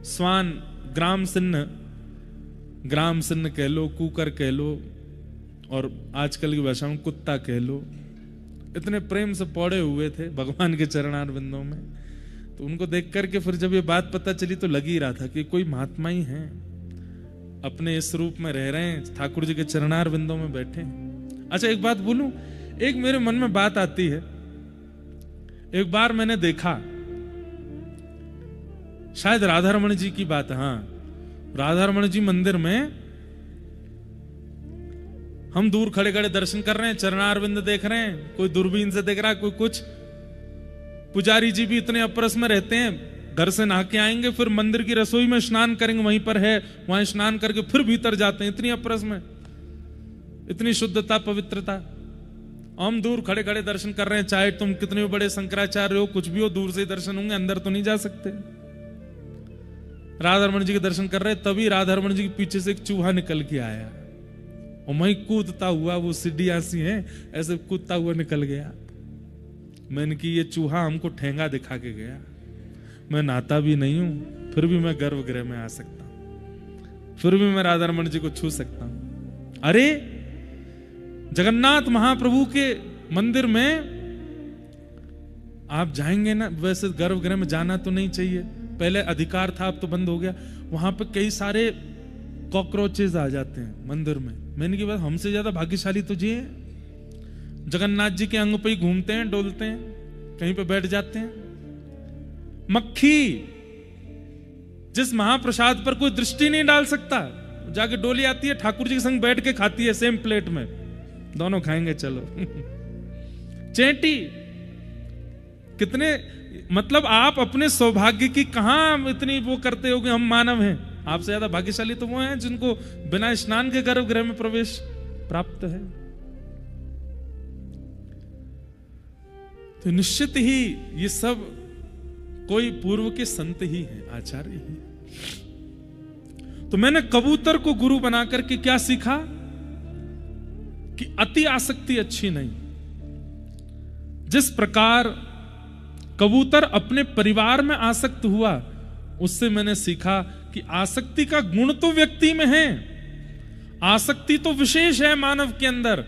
स्वान, ग्राम सिन्न कह लो, कुकर कह लो, और आजकल की भाषा में कुत्ता कह लो, इतने प्रेम से पौड़े हुए थे भगवान के चरणारविंदों में। तो उनको देख करके फिर जब ये बात पता चली तो लग ही रहा था कि कोई महात्मा ही है, अपने इस रूप में रह रहे हैं, ठाकुर जी के चरणारविंदों में बैठे। अच्छा एक बात बोलूं, एक मेरे मन में बात आती है। एक बार मैंने देखा, शायद राधारमण जी की बात है, हाँ, राधारमण जी मंदिर में हम दूर खड़े खड़े दर्शन कर रहे हैं, चरणारविंद देख रहे हैं, कोई दूरबीन से देख रहा है, कोई कुछ। पुजारी जी भी इतने अपरस में रहते हैं, घर से नहा के आएंगे, फिर मंदिर की रसोई में स्नान करेंगे, वहीं पर है, वहां स्नान करके फिर भीतर जाते हैं, इतनी अपरस में, इतनी शुद्धता पवित्रता। हम दूर खड़े खड़े दर्शन कर रहे हैं, चाहे तुम कितने भी बड़े शंकराचार्य हो, कुछ भी हो, दूर से ही दर्शन होंगे, अंदर तो नहीं जा सकते। राधारमण जी के दर्शन कर रहे, तभी राधारमण जी के पीछे से एक चूहा निकल के आया और वहीं कूदता हुआ, वो सीढ़ियां सी हैं, ऐसे कूदता हुआ निकल गया। मैंने कि ये चूहा हमको ठेंगा दिखा के गया, मैं नहाता भी नहीं हूं, फिर भी मैं गर्भगृह में आ सकता हूं, फिर भी मैं राधारमण जी को छू सकता हूं। अरे जगन्नाथ महाप्रभु के मंदिर में आप जाएंगे ना, वैसे गर्भगृह में जाना तो नहीं चाहिए, पहले अधिकार था, अब तो बंद हो गया। वहां पे कई सारे कॉकरोचेस आ जाते हैं मंदिर में। मैंने की बात, हमसे ज्यादा भाग्यशाली तो जी है, जगन्नाथ जी के अंग पे ही घूमते हैं, डोलते हैं, कहीं पे बैठ जाते हैं। मक्खी जिस महाप्रसाद पर कोई दृष्टि नहीं डाल सकता, जाके डोली आती है, ठाकुर जी के संग बैठ के खाती है, सेम प्लेट में, दोनों खाएंगे चलो। चेंटी, कितने, मतलब आप अपने सौभाग्य की कहां इतनी वो करते हो कि हम मानव हैं। आपसे ज्यादा भाग्यशाली तो वो हैं जिनको बिना स्नान के गर्भगृह में प्रवेश प्राप्त है। तो निश्चित ही ये सब कोई पूर्व के संत ही हैं, आचार्य ही। तो मैंने कबूतर को गुरु बना करके क्या सीखा कि अति आसक्ति अच्छी नहीं। जिस प्रकार कबूतर अपने परिवार में आसक्त हुआ, उससे मैंने सीखा कि आसक्ति का गुण तो व्यक्ति में है, आसक्ति तो विशेष है मानव के अंदर,